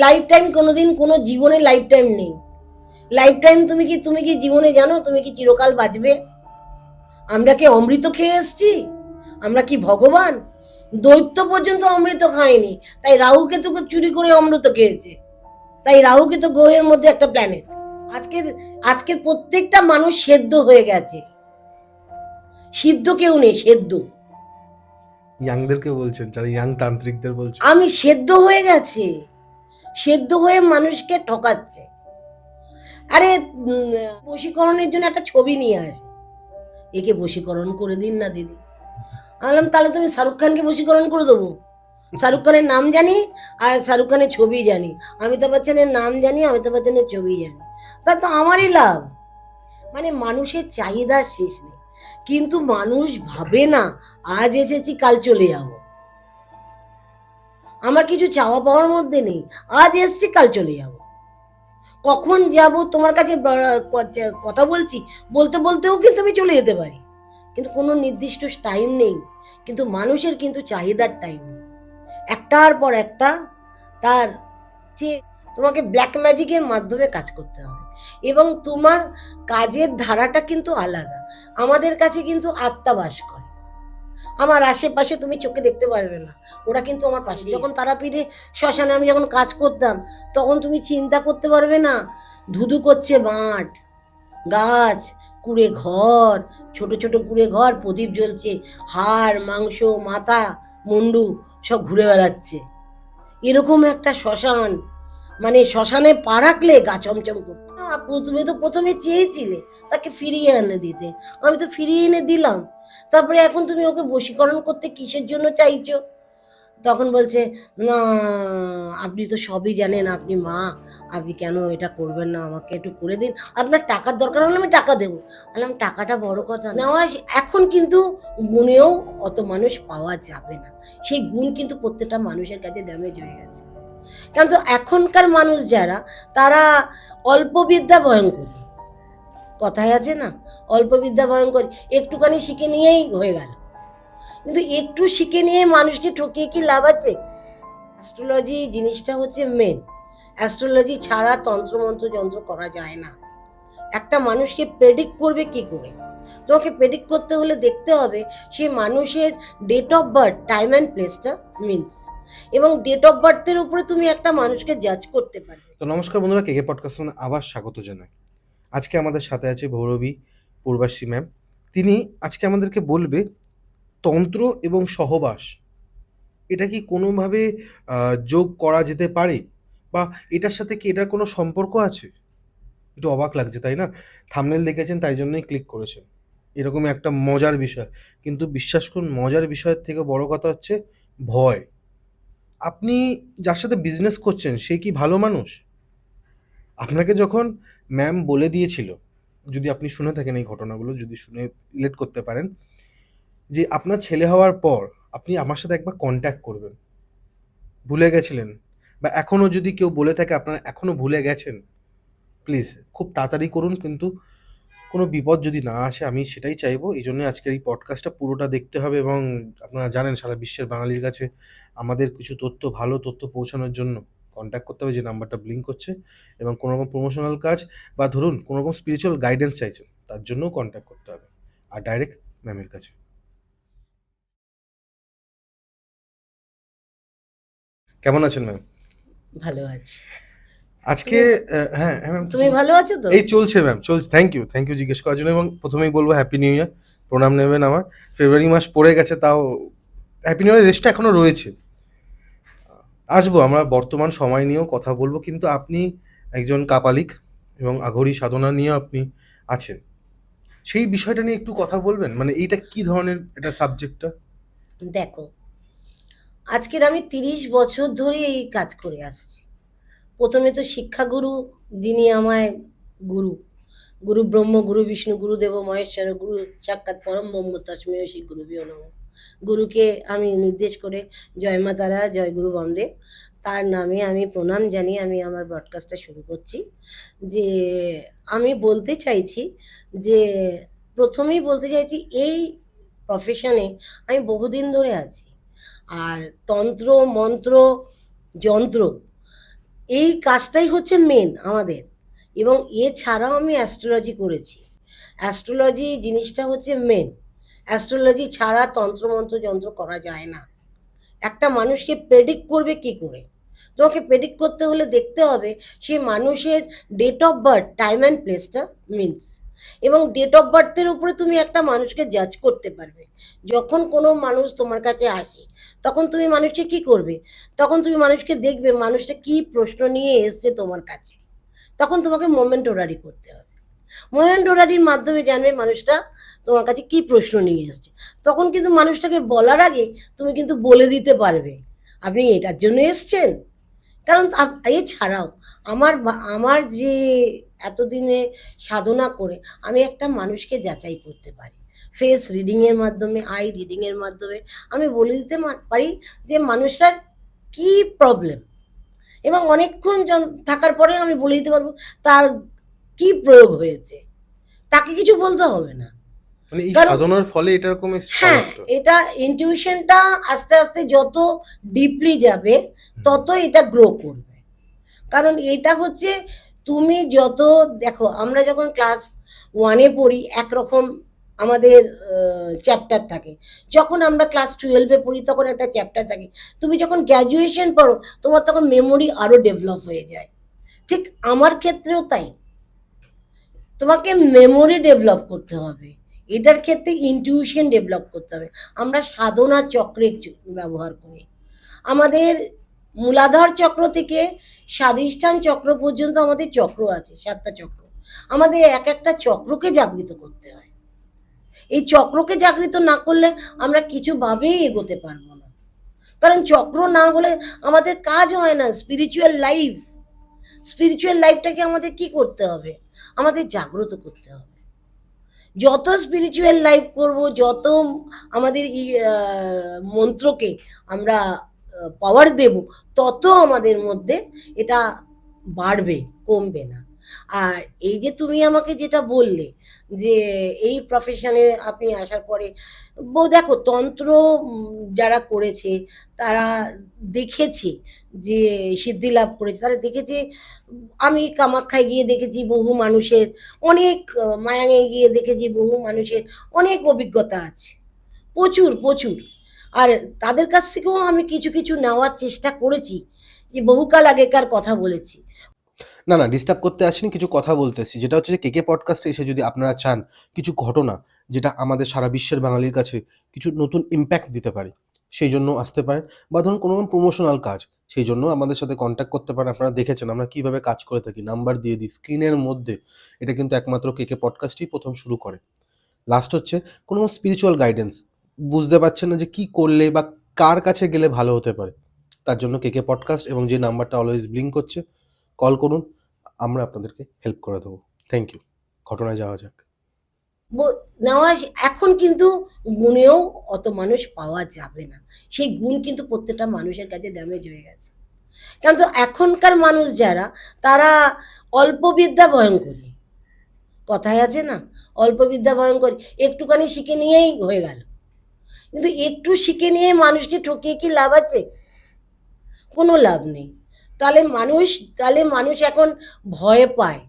Life time কোনোদিন কোনো জীবনে লাইফ টাইম নেই। লাইফ টাইম তুমি কি জীবনে জানো তুমি কি চিরকাল বাঁচবে? আমরা কি অমৃত খেয়ে এসছি? আমরা কি ভগবান? দৈত্য পর্যন্ত অমৃত খায়নি, তাই রাহুকেতু চুরি করে অমৃত খেয়েছে। তাই রাহুকেতু গ্রহের মধ্যে একটা প্ল্যানেট। আজকের আজকের প্রত্যেকটা মানুষ সেদ্ধ হয়ে গেছে, সিদ্ধ কেউ নেই, সেদ্ধ। ইয়াংদেরকে বলছেন, যারা ইয়াং তান্ত্রিকদের বলছেন? আমি সেদ্ধ হয়ে গেছে, সেদ্ধ হয়ে মানুষকে ঠকাচ্ছে। আরে বশীকরণের জন্য একটা ছবি নিয়ে আসে, একে বশীকরণ করে দিন না দিদি। আমি বললাম তাহলে তুমি শাহরুখ খানকে বশীকরণ করে দেবো। শাহরুখ খানের নাম জানি আর শাহরুখ খানের ছবি জানি, অমিতাভ বচ্চনের নাম জানি, অমিতাভ বচ্চনের ছবি জানি, তা তো আমারই লাভ। মানে মানুষের চাহিদা শেষ নেই, কিন্তু মানুষ ভাবে না আজ এসেছি কাল চলে যাব। আমার কিছু চাওয়া পাওয়ার মধ্যে নেই, আজ এসছি কাল চলে যাব। কখন যাব তোমার কাছে কথা বলছি, বলতে বলতেও কিন্তু আমি চলে যেতে পারি, কিন্তু কোনো নির্দিষ্ট টাইম নেই। কিন্তু মানুষের কিন্তু চাহিদার টাইম নেই, একটার পর একটা তার যে তোমাকে ব্ল্যাক ম্যাজিকের মাধ্যমে কাজ করতে হবে, এবং তোমার কাজের ধারাটা কিন্তু আলাদা। আমাদের কাছে কিন্তু আত্মা বাস করে, আমার আশেপাশে তুমি চোখে দেখতে পারবে না, ওরা কিন্তু আমার পাশে। যখন তারাপীঠে শ্মশানে আমি যখন কাজ করতাম, তখন তুমি চিন্তা করতে পারবে না, ধুধু করছে মাঠ, গাছ, কুড়ে ঘর, ছোট ছোট কুড়ে ঘর, প্রদীপ জ্বলছে, হাড় মাংস মাথা মুন্ডু সব ঘুরে বেড়াচ্ছে। এরকম একটা শ্মশান, মানে শ্মশানে পা রাখলে গা চমচম করতো। তুমি তো প্রথমে চেয়েছিলে তাকে ফিরিয়ে এনে দিতে, আমি তো ফিরিয়ে এনে দিলাম। তারপরে এখন তুমি ওকে বশীকরণ করতে কিসের জন্য চাইছো? তখন বলছে না, আপনি তো সবই জানেন, আপনি মা, আপনি কেন এটা করবেন না, আমাকে একটু করে দিন, আপনার টাকার দরকার হলে আমি টাকা দেবো। বললাম টাকাটা বড় কথা নেওয়া, এখন কিন্তু গুণেও অত মানুষ পাওয়া যাবে না, সেই গুণ কিন্তু প্রত্যেকটা মানুষের কাছে ড্যামেজ হয়ে গেছে। কিন্তু এখনকার মানুষ যারা, তারা অল্প বিদ্যা ভয়ঙ্করী, কথায় আছে না, অল্প বিদ্যা ভয়ঙ্করী, একটুখানি শিখে নিয়েই হয়ে গেল। কিন্তু একটু শিখে নিয়ে মানুষকে ঠকিয়ে কি লাভ আছে? অ্যাস্ট্রোলজি জিনিসটা হচ্ছে মেন, অ্যাস্ট্রোলজি ছাড়া তন্ত্রমন্ত্র যন্ত্র করা যায় না। একটা মানুষকে প্রেডিক্ট করবে কি করে? তোমাকে প্রেডিক্ট করতে হলে দেখতে হবে সেই মানুষের date of birth, time and প্লেসটা মিনস, এবং ডেট অফ বার্থের উপরে তুমি একটা মানুষকে জাজ করতে পারবে। তো নমস্কার বন্ধুরা, কেকে পডকাস্ট মানে আবার স্বাগত জানাই। আজকে আমাদের সাথে আছে ভৈরবী পূর্বাশী ম্যাম। তিনি আজকে আমাদেরকে বলবে তন্ত্র এবং সহবাস এটা কি কোনোভাবে যোগ করা যেতে পারে, বা এটার সাথে কি এটার কোনো সম্পর্ক আছে? একটু অবাক লাগছে তাই না? থাম্বনেল দেখেছেন তাই জন্যই ক্লিক করেছেন। এরকমই একটা মজার বিষয়, কিন্তু বিশ্বাস করুন মজার বিষয়ের থেকে বড় কথা হচ্ছে ভয়। আপনি যার সাথে বিজনেস করছেন সে কি ভালো মানুষ? আপনাকে যখন ম্যাম বলে দিয়েছিল, যদি আপনি শুনে থাকেন এই ঘটনাগুলো, যদি শুনে রিলেট করতে পারেন, যে আপনার ছেলে হওয়ার পর আপনি আমার সাথে একবার কন্ট্যাক্ট করবেন, ভুলে গেছিলেন? বা এখনও যদি কেউ বলে থাকে আপনারা এখনও ভুলে গেছেন, প্লিজ খুব তাড়াতাড়ি করুন, কিন্তু কোনো বিপদ যদি না আসে, আমি সেটাই চাইবো। এই জন্য আজকের এই পডকাস্টটা পুরোটা দেখতে হবে, এবং আপনারা জানেন সারা বিশ্বের বাঙালির কাছে আমাদের কিছু তথ্য, ভালো তথ্য পৌঁছানোর জন্য কন্ট্যাক্ট করতে হবে যে নাম্বারটা ব্লিঙ্ক করছে, এবং কোনো রকম প্রমোশনাল কাজ বা ধরুন কোনো রকম স্পিরিচুয়াল গাইডেন্স চাইছেন, তার জন্যও কন্ট্যাক্ট করতে হবে, আর ডাইরেক্ট ম্যামের কাছে। কেমন আছেন ম্যাম? ভালো আছে। আজকে হ্যাঁ হ্যাঁ ম্যাম, তুমি ভালো আছো তো? এই চলছে ম্যাম, চলছে। থ্যাংক ইউ, থ্যাংক ইউ জিজ্ঞেস করার জন্য, এবং প্রথমেই বলবো হ্যাপি নিউ ইয়ার, প্রণাম নেবেন আমার। ফেব্রুয়ারি মাস পড়ে গেছে, তাও হ্যাপি নিউ ইয়ার রেস্টটা এখনো রয়েছে। আসবো, আমরা বর্তমান সময় নিয়েও কথা বলবো, কিন্তু আপনি একজন কাপালিক এবং আঘরি সাধনা নিয়ে আপনি আছেন, সেই বিষয়টা নিয়ে একটু কথা বলবেন? মানে এইটা কি ধরনের এটা সাবজেক্টটা? দেখো, আজকের আমি 30 বছর ধরে এই কাজ করে আসছি। প্রথমে তো শিক্ষাগুরু, যিনি আমায় গুরু, গুরু ব্রহ্ম গুরু বিষ্ণু গুরু দেব মহেশ্বর গুরু সাক্ষাৎ পরম ব্রহ্ম তস্মৈ শ্রী গুরুভ্যো নমঃ, গুরুকে আমি নির্দেশ করে জয় মা তারা, জয় গুরু বন্দে, তার নামে আমি প্রণাম জানিয়ে আমি আমার ব্রডকাস্টটা শুরু করছি। যে আমি বলতে চাইছি যে, প্রথমেই বলতে চাইছি, এই প্রফেশনে আমি বহুদিন ধরে আছি, আর তন্ত্র মন্ত্র যন্ত্র এই কাজটাই হচ্ছে মেন আমাদের। এবং এছাড়াও আমি অ্যাস্ট্রোলজি করেছি। অ্যাস্ট্রোলজি জিনিসটা হচ্ছে মেন। অ্যাস্ট্রোলজি ছাড়া তন্ত্রমন্ত্র যন্ত্র করা যায় না। একটা মানুষকে প্রেডিক্ট করবে কি করে? তোমাকে প্রেডিক্ট করতে হলে দেখতে হবে সেই মানুষের date of birth, time and প্লেসটা মিনস, এবং ডেট অফ বার্থের উপরে তুমি একটা মানুষকে জাজ করতে পারবে। যখন কোনো মানুষ তোমার কাছে আসে তখন তুমি মানুষকে কি করবে? তখন তুমি মানুষকে দেখবে মানুষটা কি প্রশ্ন নিয়ে এসছে তোমার কাছে। তখন তোমাকে মোমেন্ট ওরারি করতে হবে। মোমেন্ট ওরারির মাধ্যমে জানবে মানুষটা তোমার কাছে কি প্রশ্ন নিয়ে এসছে। তখন কিন্তু মানুষটাকে বলার আগে তুমি কিন্তু বলে দিতে পারবে আপনি এটার জন্য এসছেন। কারণ এছাড়াও আমার যে এতদিনে সাধনা করে আমি একটা মানুষকে যাচাই করতে পারি ফেস রিডিংয়ের মাধ্যমে, আই রিডিংয়ের মাধ্যমে। আমি বলে দিতে পারি যে মানুষটার কি প্রবলেম, এবং অনেকক্ষণ থাকার পরে আমি বলে দিতে পারবো তার কি প্রয়োগ হয়েছে। তাকে কিছু বলতে হবে না। মানে এই কারণ সাধনার ফলে এটা এরকম এসছে হ্যাঁ, পাওয়ারটা। এটা ইনটিউশনটা আস্তে আস্তে যত ডিপলি যাবে তত এটা গ্রো করবে। কারণ এটা হচ্ছে তুমি যত দেখো, আমরা যখন ক্লাস 1-এ পড়ি একরকম আমাদের চ্যাপ্টার থাকে, যখন আমরা ক্লাস 12-এ পড়ি তখন একটা চ্যাপ্টার থাকে, তুমি যখন গ্র্যাজুয়েশন পড়ো তোমার তখন মেমোরি আরও ডেভেলপ হয়ে যায়। ঠিক আমার ক্ষেত্রেও তাই, তোমাকে মেমোরি ডেভেলপ করতে হবে, এটার ক্ষেত্রে ইনটিউশন ডেভেলপ করতে হবে। আমরা সাধনা চক্রের ব্যবহার করি। আমাদের মূলাধার চক্র থেকে স্বাধিষ্ঠান চক্র পর্যন্ত আমাদের চক্র আছে, 7টা চক্র। আমাদের এক একটা চক্রকে জাগৃত করতে হয়। এই চক্রকে জাগৃত না করলে আমরা কিছুভাবেই এগোতে পারবো না। কারণ চক্র না হলে আমাদের কাজ হয় না। স্পিরিচুয়াল লাইফটাকে আমাদের কি করতে হবে? আমাদের জাগ্রত করতে হবে। যত স্পিরিচুয়াল লাইফ করব, যত আমাদের মন্ত্রকে আমরা পাওয়ার দেব, তত আমাদের মধ্যে এটা বাড়বে, কমবে না। আর এই যে তুমি আমাকে যেটা বললে যে এই প্রফেশনে আপনি আসার পরে দেখো তন্ত্র যারা করেছে তারা দেখেছে যে সিদ্ধি লাভ করেছে, তারা দেখেছে। আমি কামাখ্যায় গিয়ে দেখেছি বহু মানুষের অনেক, মায়াঙে গিয়ে দেখেছি বহু মানুষের অনেক অভিজ্ঞতা আছে, প্রচুর প্রচুর। আর তাদের কাছ থেকেও আমি কিছু কিছু নেওয়ার চেষ্টা করেছি, যে বহুকাল আগেকার কথা বলেছি। না, না, ডিস্টার্ব করতে আসিনি, কিছু কথা বলতে এসেছি। যেটা হচ্ছে যে কেকে পডকাস্টে এসে যদি আপনারা চান কিছু ঘটনা যেটা আমাদের সারা বিশ্বের বাঙালির কাছে কিছু নতুন ইম্প্যাক্ট দিতে পারে, সেই জন্য আসতে পারেন। বা ধরুন কোনো রকম প্রমোশনাল কাজ, সেই জন্য আমাদের সাথে কন্ট্যাক্ট করতে পারেন। আপনারা দেখেছেন আমরা কীভাবে কাজ করে থাকি, নাম্বার দিয়ে দিই স্ক্রিনের মধ্যে। এটা কিন্তু একমাত্র কেকে পডকাস্টই প্রথম শুরু করে। লাস্ট হচ্ছে কোনো স্পিরিচুয়াল গাইডেন্স, বুঝতে পারছেন না যে কী করলে বা কার কাছে গেলে ভালো হতে পারে, তার জন্য কেকে পডকাস্ট এবং যে নাম্বারটা অলওয়েজ ব্লিঙ্ক করছে, কল করুন, আমরা আপনাদেরকে হেল্প করে দেবো। Thank you. ঘটনায় যাওয়া যাক। নেওয়া এখন কিন্তু গুণেও অত মানুষ পাওয়া যাবে না। সেই গুণ কিন্তু প্রত্যেকটা মানুষের কাছে ড্যামেজ হয়ে গেছে। কারণ তো এখনকার মানুষ যারা, তারা অল্প বিদ্যা ভয়ঙ্করী, কথায় আছে না, অল্প বিদ্যা ভয়ঙ্করী, একটুখানি শিখে নিয়েই হয়ে গেল। কিন্তু একটু শিখে নিয়ে মানুষকে ঠকিয়ে কি লাভ আছে? কোনো লাভ নেই। তাহলে মানুষ এখন ভয় পায়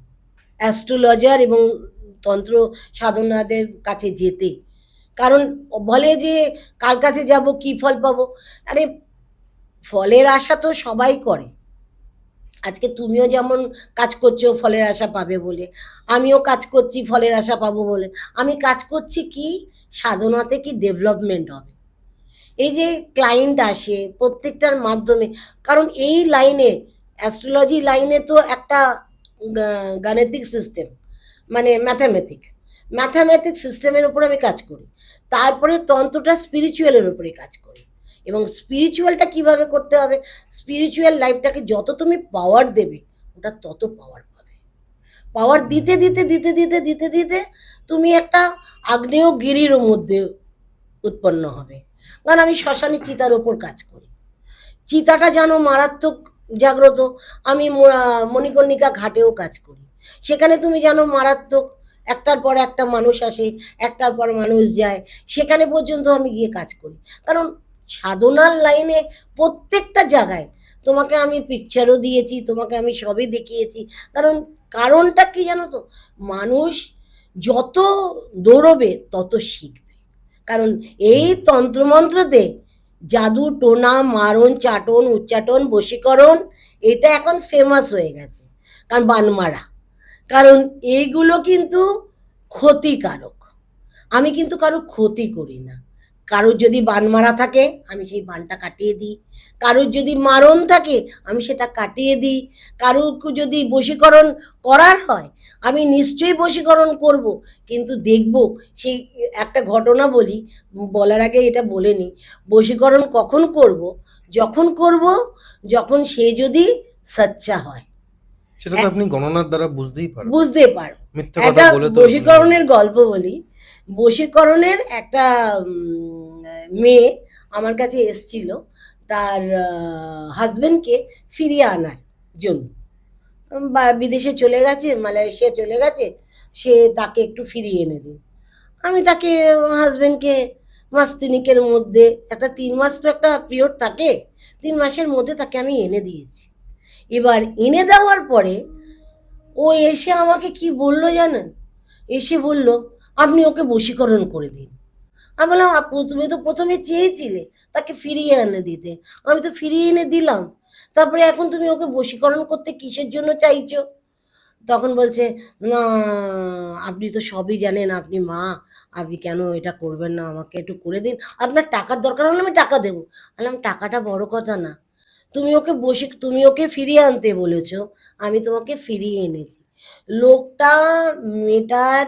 অ্যাস্ট্রোলজার এবং তন্ত্র সাধনাদের কাছে যেতে। কারণ বলে যে কার কাছে যাব কি ফল পাবো। আরে ফলের আশা তো সবাই করে। আজকে তুমিও যেমন কাজ করছো ফলের আশা পাবে বলে, আমিও কাজ করছি ফলের আশা পাবো বলে। আমি কাজ করছি কি সাধনাতে কি ডেভেলপমেন্ট হবে। এই যে ক্লায়েন্ট আসে প্রত্যেকটার মাধ্যমে, কারণ এই লাইনে, অ্যাস্ট্রোলজি লাইনে তো একটা গাণিতিক সিস্টেম, মানে ম্যাথামেটিক সিস্টেমের উপর আমি কাজ করি। তারপরে তন্ত্রটা স্পিরিচুয়ালের উপরে কাজ করি। এবং স্পিরিচুয়ালটা কিভাবে করতে হবে, স্পিরিচুয়াল লাইফটাকে যত তুমি পাওয়ার দেবে ওটা তত পাওয়ার পাবে। পাওয়ার দিতে দিতে দিতে দিতে দিতে দিতে তুমি একটা আগ্নেয়গিরির মধ্যে উৎপন্ন হবে। কারণ আমি শ্মশানে চিতার ওপর কাজ করি। চিতাটা যেন মারাত্মক জাগ্রত। আমি মণিকর্ণিকা ঘাটেও কাজ করি। সেখানে তুমি যেন মারাত্মক, একটার পর একটা মানুষ আসে, একটার পর মানুষ যায়, সেখানে পর্যন্ত আমি গিয়ে কাজ করি। কারণ সাধনার লাইনে প্রত্যেকটা জায়গায় তোমাকে আমি পিকচারও দিয়েছি, তোমাকে আমি সবই দেখিয়েছি। কারণটা কি জানো তো, মানুষ যত দৌড়বে তত শিখবে। কারণ এই তন্ত্রমন্ত্রতে জাদু টোনা মারণ চাটন উচ্চাটন বশীকরণ এটা এখন ফেমাস হয়ে গেছে, কারণ বানমারা, কারণ এইগুলো কিন্তু ক্ষতিকারক। আমি কিন্তু কারো ক্ষতি করি না। কারোর যদি বান মারা থাকে আমি সেই বানটা কাটিয়ে দিই, কারোর যদি মারণ থাকে আমি সেটা কাটিয়ে দিই, কারোর যদি বশীকরণ করার হয় আমি নিশ্চয়ই বশীকরণ করব। কিন্তু দেখব সেই একটা ঘটনা বলি, বলার আগে এটা বলে নিই, বশীকরণ কখন করব? যখন সে যদি সচ্চা হয়। সেটা তো আপনি গণনার দ্বারা বুঝতেই পারবেন। বুঝতে পারো। মিথ্যে কথা একটা বলে তো বশীকরণের গল্প বলি। বশীকরণের একটা মেয়ে আমার কাছে এসছিল তার হাজবেন্ডকে ফিরিয়ে আনার জন্য। বা বিদেশে চলে গেছে, মালয়েশিয়া চলে গেছে, সে তাকে একটু ফিরিয়ে এনে দিন। আমি তাকে, হাজবেন্ডকে মাস তিনিকের মধ্যে, একটা 3 মাস তো একটা পিরিয়ড থাকে, 3 মাসের মধ্যে তাকে আমি এনে দিয়েছি। এবার এনে দেওয়ার পরে ও এসে আমাকে কি বললো জানেন? এসে বলল, আপনি ওকে বশীকরণ করে দিন। আমি বললাম, তুমি তো প্রথমে চেয়েছিলে তাকে ফিরিয়ে এনে দিতে, আমি তো ফিরিয়ে এনে দিলাম, তারপরে এখন তুমি ওকে বশীকরণ করতে কিসের জন্য চাইছো? তখন বলছে, না আপনি তো সবই জানেন, আপনি মা, আপনি কেন এটা করবেন না, আমাকে একটু করে দিন, আপনার টাকার দরকার হলে আমি টাকা দেবো। বললাম, টাকাটা বড় কথা না, তুমি ওকে ফিরিয়ে আনতে বলেছো, আমি তোমাকে ফিরিয়ে এনেছি। লোকটা, মেয়েটার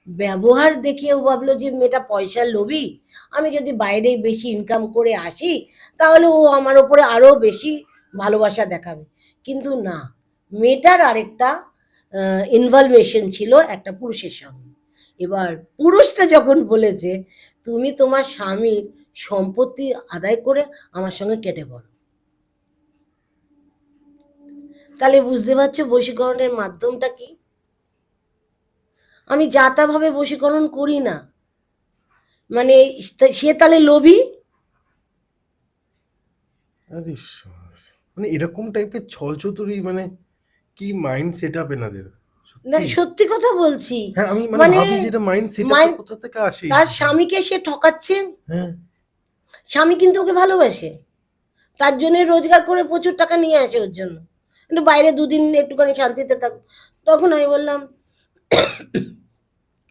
ব্যবহার দেখে ও ভাবলো যে মেয়েটা পয়সার লোভী, আমি যদি বাইরে বেশি ইনকাম করে আসি তাহলে ও আমার ওপরে আরো বেশি ভালোবাসা দেখাবে। কিন্তু না, মেয়েটার আরেকটা ইনভলভেশন ছিল একটা পুরুষের সঙ্গে। এবার পুরুষটা যখন বলেছে, তুমি তোমার স্বামীর সম্পত্তি আদায় করে আমার সঙ্গে কেটে পড়ো, তাহলে বুঝতে পারছো বশীকরণের মাধ্যমটা কি? আমি যা তা ভাবে বশীকরণ করি না। মানে সে তাহলে লোভী। আরে মানে এরকম টাইপের ছলচতুরি, মানে কি মাইন্ড সেট আপ এনাদের, না, সত্যি। সত্যি কথা বলছি। হ্যাঁ, আমি মানে মানে ভাবি যে এটা মাইন্ড সেট আপটা মায়ের, কোথা থেকে আসে এই তার বিষয়ে। স্বামীকে সে ঠকাচ্ছে। হ্যাঁ, স্বামী কিন্তু ওকে ভালোবাসে, তার জন্য রোজগার করে প্রচুর টাকা নিয়ে আসে ওর জন্য, একটু বাইরে দুদিন একটুখানি শান্তিতে থাক। তখন আমি বললাম,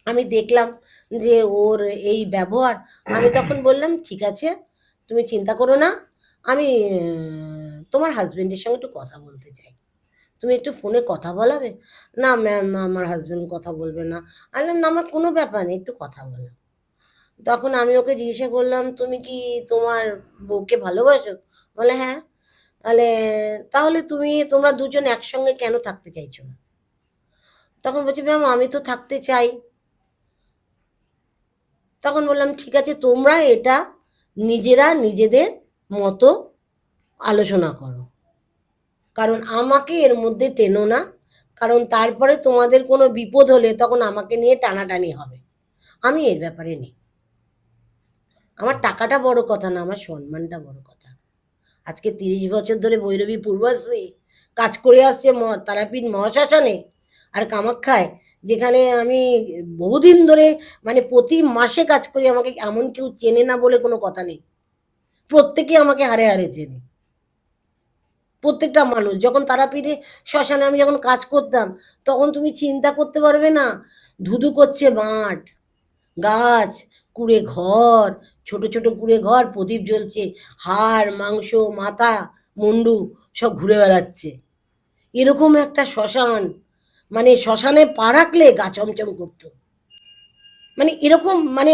আমি দেখলাম যে ওর এই ব্যবহার, আমি তখন বললাম, ঠিক আছে তুমি চিন্তা করো না, আমি তোমার হাজবেন্ডের সঙ্গে একটু কথা বলতে চাই, তুমি একটু ফোনে কথা বলাবে? না ম্যাম, আমার হাজবেন্ড কথা বলবে না। আমি বললাম, না আমার কোনো ব্যাপার নেই, একটু কথা বলো। তখন আমি ওকে জিজ্ঞাসা করলাম, তুমি কি তোমার বউকে ভালোবাসো? বলে হ্যাঁ। তাহলে তাহলে তোমরা দুজন একসঙ্গে কেন থাকতে চাইছো না? তখন বলছি, ম্যাম আমি তো থাকতে চাই। তখন বললাম, ঠিক আছে তোমরা এটা নিজেরা নিজেদের মতো আলোচনা করো, কারণ আমাকে এর মধ্যে টেনো না, কারণ তারপরে তোমাদের কোনো বিপদ হলে তখন আমাকে নিয়ে টানাটানি হবে, আমি এর ব্যাপারে নেই। আমার টাকাটা বড় কথা না, আমার সম্মানটা বড় কথা। আজকে 30 বছর ধরে ভৈরবী পূর্বশ্রী কাজ করে আসছে তারাপীঠ মহাশ্মশানে আর কামাখ্যায়, যেখানে আমি বহুদিন ধরে, মানে প্রতি মাসে কাজ করি, আমাকে এমন কেউ চেনে না বলে কোনো কথা নেই, প্রত্যেকে আমাকে হারে হারে চেনে। প্রত্যেকটা মানুষ, যখন তারাপীঠে শ্মশানে আমি যখন কাজ করতাম, তখন তুমি চিন্তা করতে পারবে না, ধুধু করছে মাঠ, গাছ, কুড়ে ঘর, ছোট ছোট কুড়ে ঘর, প্রদীপ জ্বলছে, হাড় মাংস মাথা মুন্ডু সব ঘুরে বেড়াচ্ছে, এরকম একটা শ্মশান। মানে শ্মশানে পা রাখলে গা চমচম করতো, মানে এরকম, মানে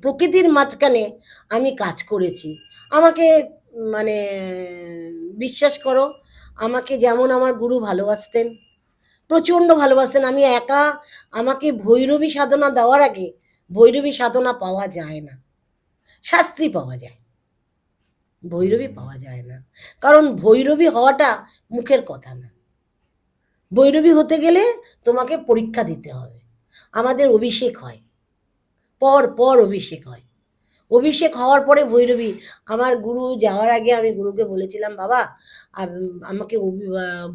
প্রকৃতির মাঝখানে আমি কাজ করেছি। আমাকে, মানে বিশ্বাস করো, আমাকে যেমন আমার গুরু ভালোবাসতেন, প্রচণ্ড ভালোবাসতেন, আমি একা, আমাকে ভৈরবী সাধনা দেওয়ার আগে ভৈরবী সাধনা পাওয়া যায় না, শাস্ত্রী পাওয়া যায়, ভৈরবী পাওয়া যায় না। কারণ ভৈরবী হওয়াটা মুখের কথা না, ভৈরবী হতে গেলে তোমাকে পরীক্ষা দিতে হবে। আমাদের অভিষেক হয়, পর পর অভিষেক হয়, অভিষেক হওয়ার পরে ভৈরবী, আমার গুরু যাওয়ার আগে আমি গুরুকে বলেছিলাম, বাবা আমাকে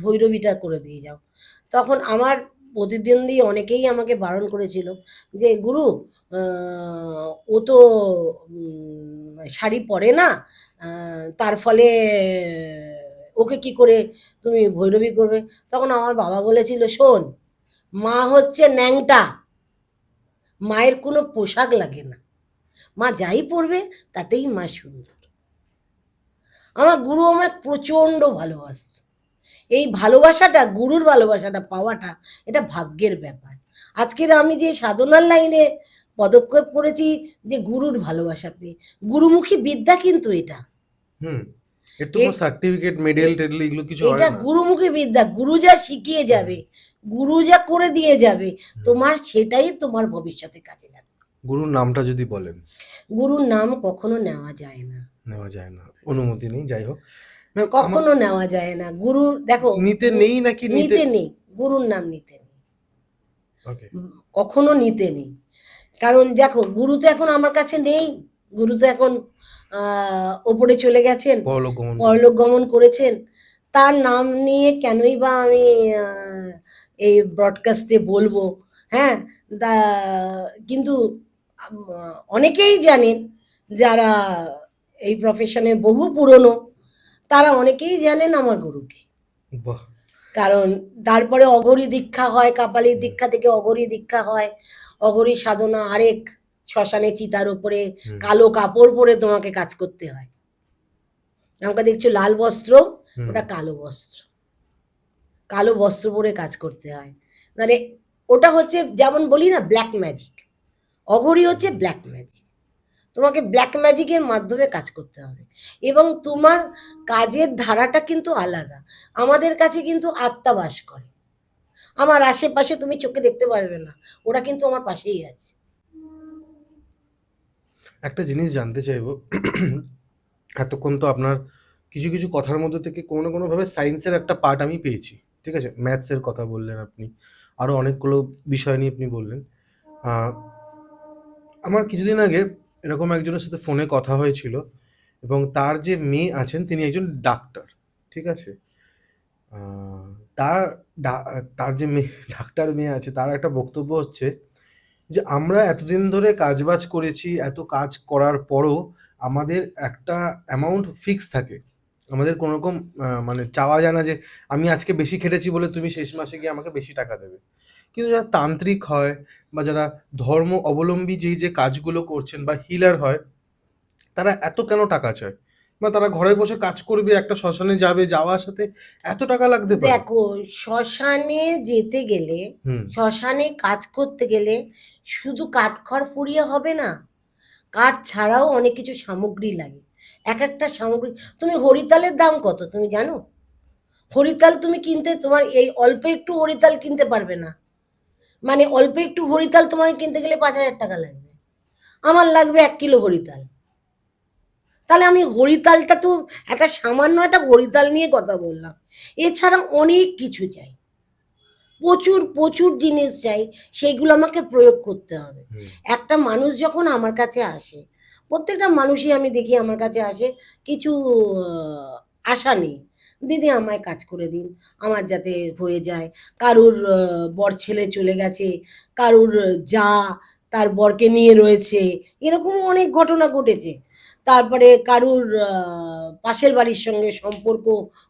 ভৈরবীটা করে দিয়ে যাও। তখন আমার প্রতিদ্বন্দ্বী অনেকেই আমাকে বারণ করেছিল যে গুরু ও তো শাড়ি পরে না, তার ফলে ওকে কি করে তুমি ভৈরবী করবে। তখন আমার বাবা বলেছিল, শোন, মা হচ্ছে ন্যাংটা, মায়ের কোনো পোশাক লাগে না, মা যাই পরবে তাতেই মা সুন্দর। আমার গুরু আমাকে প্রচণ্ড ভালোবাসত। এই ভালোবাসাটা, গুরুর ভালোবাসাটা পাওয়াটা, এটা ভাগ্যের ব্যাপার। আজকের আমি যে সাধনার লাইনে পদক্ষেপ করেছি, যে গুরুর ভালোবাসা পেয়ে। গুরুমুখী বিদ্যা কিন্তু এটা, হুম, এর তো কোনো সার্টিফিকেট মেডেল টেডেল এগুলো কিছু হয় এটা না। গুরুমুখী বিদ্যা। গুরু যা শিখিয়ে যাবে, গুরু যা করে দিয়ে যাবে, তোমার সেটাই তোমার ভবিষ্যতে কাজে লাগবে। গুরুর নামটা যদি বলেন। গুরুর নাম কখনো নেওয়া যায় না, নেওয়া যায় না, অনুমতি নেই, যাই হোক ম্যাম। কখনো নেওয়া যায় না। গুরুর দেখো, নিতে নেই নাকি নিতে? নিতে নেই, গুরুর নাম নিতে নেই, ওকে। কখনো নিতে নেই। কারণ দেখো, গুরু তো এখন আমার কাছে নেই, গুরু তো এখন ওপরে চলে গেছেন, পরলোক গমন। পরলোক গমন করেছেন। তার নাম নিয়ে কেনই বা আমি এই ব্রডকাস্টে বলবো? হ্যাঁ, দা কিন্তু অনেকেই জানেন, যারা এই প্রফেশনে বহু পুরনো, তারা অনেকেই জানেন আমার গুরুকে। বাহ। কারণ তারপরে অঘরী দীক্ষা হয়, কাপালি দীক্ষা থেকে অঘরী দীক্ষা হয়। অঘরী সাধনা আরেক, শ্মশানে চিতার উপরে কালো কাপড় পরে তোমাকে কাজ করতে হয়। আমাকে দেখছো লাল বস্ত্র, ওটা কালো বস্ত্র, কালো বস্ত্র পরে কাজ করতে হয়। মানে ওটা হচ্ছে, যেমন বলি না, ব্ল্যাক ম্যাজিক। অঘরী হচ্ছে ব্ল্যাক ম্যাজিক। তোমাকে ব্ল্যাক ম্যাজিকের মাধ্যমে কাজ করতে হবে, এবং তোমার কাজের ধারাটা কিন্তু আলাদা। আমাদের কাছে কিন্তু আত্মা বাস করে, আমার আশেপাশে তুমি চোখে দেখতে পারবে না, ওরা কিন্তু আমার পাশেই আছে। একটা জিনিস জানতে চাইবো, এতক্ষণ তো আপনার কিছু কিছু কথার মধ্যে থেকে কোনো না কোনোভাবে সায়েন্সের একটা পার্ট আমি পেয়েছি, ঠিক আছে? ম্যাথসের কথা বললেন আপনি, আরও অনেকগুলো বিষয় নিয়ে আপনি বললেন। আমার কিছুদিন আগে এরকম একজনের সাথে ফোনে কথা হয়েছিল, এবং তার যে মেয়ে আছেন তিনি একজন ডাক্তার, ঠিক আছে? তার তার যে মেয়ে ডাক্তার মেয়ে আছে, তার একটা বক্তব্য হচ্ছে যে আমরা এতদিন ধরে কাজবাজ করেছি, এত কাজ করার পরও আমাদের একটা অ্যামাউন্ট ফিক্স থাকে, আমাদের কোনো রকম মানে চাওয়া যায় না যে আমি আজকে বেশি খেটেছি বলে তুমি শেষ মাসে গিয়ে আমাকে বেশি টাকা দেবে। কিন্তু যারা তান্ত্রিক হয় বা যারা ধর্ম অবলম্বী যেই যে কাজগুলো করছেন বা হিলার হয়, তারা এত কেন টাকা চায়? বা তারা ঘরে বসে কাজ করবে, একটা শ্মশানে যাবে, যাওয়ার সাথে এত টাকা লাগতে পারে? দেখো, শ্মশানে যেতে গেলে, শ্মশানে কাজ করতে গেলে শুধু কাঠখড় পুড়িয়ে হবে না, কাঠ ছাড়াও অনেক কিছু সামগ্রী লাগে। এক একটা সামগ্রী, তুমি হরিতালের দাম কত তুমি জানো? হরিতাল তুমি কিনতে, তোমার এই অল্প একটু হরিতাল কিনতে পারবে না। মানে অল্প একটু হরিতাল তোমাকে কিনতে গেলে 5,000 টাকা লাগবে, আমার লাগবে 1 কিলো হরিতাল। তাহলে আমি হরিতালটা তো, একটা সামান্য একটা হরিতাল নিয়ে কথা বললাম, এছাড়া অনেক কিছু চাই, প্রচুর প্রচুর জিনিস চাই, সেইগুলো আমাকে প্রয়োগ করতে হবে। একটা মানুষ যখন আমার কাছে আসে, প্রত্যেকটা মানুষই আমি দেখি আমার কাছে আসে কিছু আশা নেই, দিদি আমায় কাজ করে দিন, আমার যাতে হয়ে যায়। কারুর বর ছেলে চলে গেছে, কারুর যা তার বরকে নিয়ে রয়েছে, এরকমও অনেক ঘটনা ঘটেছে। তারপরে কারুর পাশের বাড়ির সঙ্গে সম্পর্ক,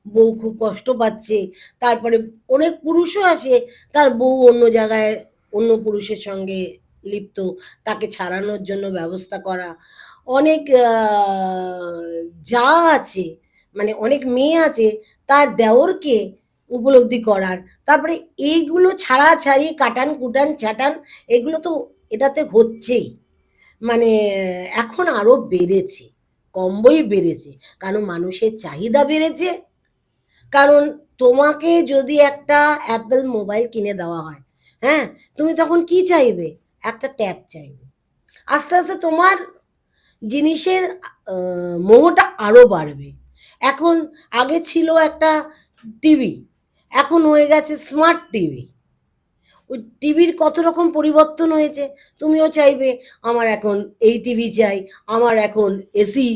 বউ খুব কষ্ট পাচ্ছে। তারপরে অনেক পুরুষও আসে, তার বউ অন্য জায়গায় অন্য পুরুষের সঙ্গে লিপ্ত, তাকে ছাড়ানোর জন্য ব্যবস্থা করা। অনেক যা আছে, মানে অনেক মেয়ে আছে, তার দেওরকে উপলব্ধি করার। তারপরে এইগুলো ছাড়াছাড়ি, কাটান কুটান ছাটান, এগুলো তো এটাতে হচ্ছেই। মানে এখন আরো বেড়েছে, কমবই বেড়েছে, কারণ মানুষের চাহিদা বেড়েছে। কারণ তোমাকে যদি একটা অ্যাপেল মোবাইল কিনে দেওয়া হয়, হ্যাঁ, তুমি তখন কি চাইবে? একটা ট্যাব চাইবে। আস্তে আস্তে তোমার জিনিসের মোহটা আরো বাড়বে। এখন আগে ছিল একটা টিভি, এখন হয়ে গেছে স্মার্ট টিভি। ওই টিভির কত রকম পরিবর্তন হয়েছে, তুমিও চাইবে আমার এখন এই টিভি চাই, আমার এখন এসি,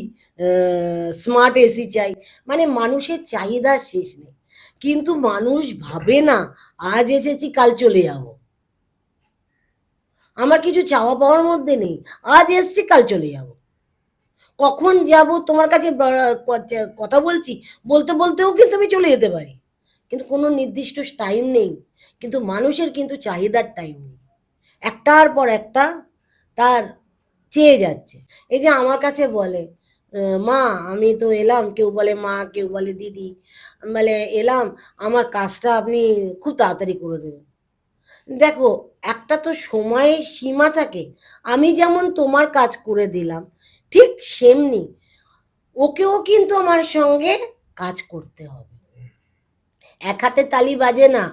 স্মার্ট এসি চাই। মানে মানুষের চাহিদা শেষ নেই, কিন্তু মানুষ ভাবে না আজ এসেছি কাল চলে যাব। আমার কিছু চাওয়া পাওয়ার মধ্যে নেই, আজ এসছি কাল চলে যাব। কখন যাব তোমার কাছে কথা বলছি, বলতে বলতেও কিন্তু আমি চলে যেতে পারি, কিন্তু কোনো নির্দিষ্ট টাইম নেই। কিন্তু মানুষের কিন্তু চাহিদার টাইম নেই, একটার পর একটা তার চেয়ে যাচ্ছে। এই যে আমার কাছে বলে মা আমি তো এলাম, কেউ বলে মা, কেউ বলে দিদি, বলে এলাম, আমার কাজটা আপনি খুব তাড়াতাড়ি করে দেবেন। দেখো, একটা তো সময়ের সীমা থাকে। আমি যেমন তোমার কাজ করে দিলাম, ঠিক সেমনি ওকেও কিন্তু আমার সঙ্গে কাজ করতে হবে। এক হাতে তালি বাজে না,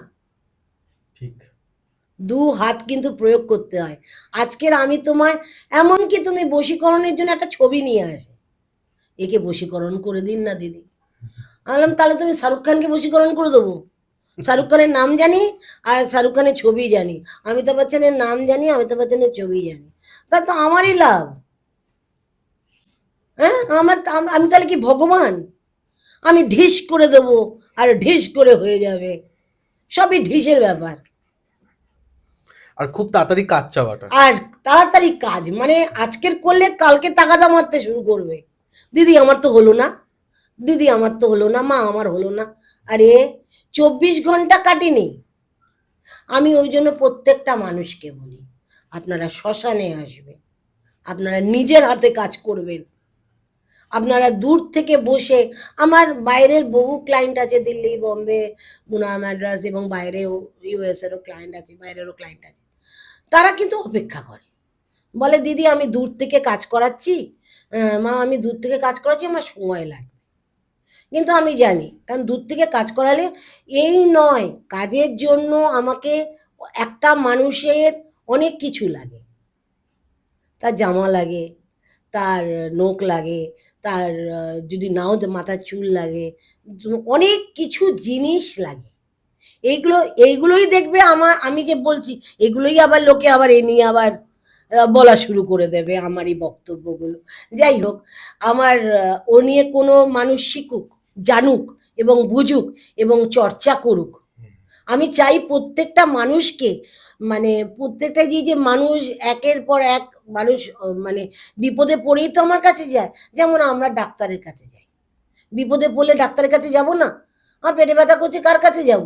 ঠিক। দু হাত কিন্তু প্রয়োগ করতে হয়। আজকের আমি তোমার, এমনকি তুমি বশীকরণের জন্য একটা ছবি নিয়ে আসে, একে বশীকরণ করে দিন না দিদি। আমি বললাম তাহলে তুমি শাহরুখ খানকে বশীকরণ করে দেবো। শাহরুখ খানের নাম জানি আর শাহরুখ খানের ছবি জানি, অমিতাভ বচ্চনের নাম জানি, অমিতাভ বচ্চনের ছবি জানি, তা তো আমারই লাভ। হ্যাঁ, আমি তাহলে কি ভগবান? আমি ঢিস করে দেবো আর ঢিস করে হয়ে যাবে, সবই ঢিসের ব্যাপার। আর খুব তাড়াতাড়ি কাজ চাওয়াটা। আর তাড়াতাড়ি কাজ মানে আজকের করলে কালকে তাগাদা মারতে শুরু করবে, দিদি আমার তো হলো না, দিদি আমার তো হলো না, মা আমার হলো না। আরে 24 ঘন্টা কাটিনি। আমি ওই জন্য প্রত্যেকটা মানুষকে বলি, আপনারা শ্মশানে আসবেন, আপনারা নিজের হাতে কাজ করবেন, আপনারা দূর থেকে বসে, আমার বাইরের বহু ক্লায়েন্ট আছে, দিল্লি, বম্বে, পুনা, মাদ্রাস এবং বাইরেও ইউএস এরও ক্লায়েন্ট আছে, বাইরেরও ক্লায়েন্ট আছে। তারা কিন্তু অপেক্ষা করে, বলে দিদি আমি দূর থেকে কাজ করাচ্ছি, মা আমি দূর থেকে কাজ করাচ্ছি, আমার সময় লাগবে। কিন্তু আমি জানি, কারণ দূর থেকে কাজ করালে এই নয়, কাজের জন্য আমাকে একটা মানুষের অনেক কিছু লাগে। তার জামা লাগে, তার নোক লাগে, তার যদি নাও মাথার চুল লাগে, অনেক কিছু জিনিস লাগে। এইগুলো এইগুলোই দেখবে আমি যে বলছি, এগুলোই আবার লোকে আবার এ নিয়ে আবার বলা শুরু করে দেবে আমারই বক্তব্যগুলো। যাই হোক, আমার ও নিয়ে কোনো মানুষ শিখুক, জানুক এবং বুঝুক এবং চর্চা করুক। আমি চাই প্রত্যেকটা মানুষকে, মানে প্রত্যেকটা যে মানুষ একের পর এক মানুষ মানে বিপদে পড়েই তো আমার কাছে যায়। যেমন আমরা ডাক্তারের কাছে যাই, বিপদে পড়লে ডাক্তারের কাছে যাব না? আমার পেটে ব্যথা করছে, কার কাছে যাব?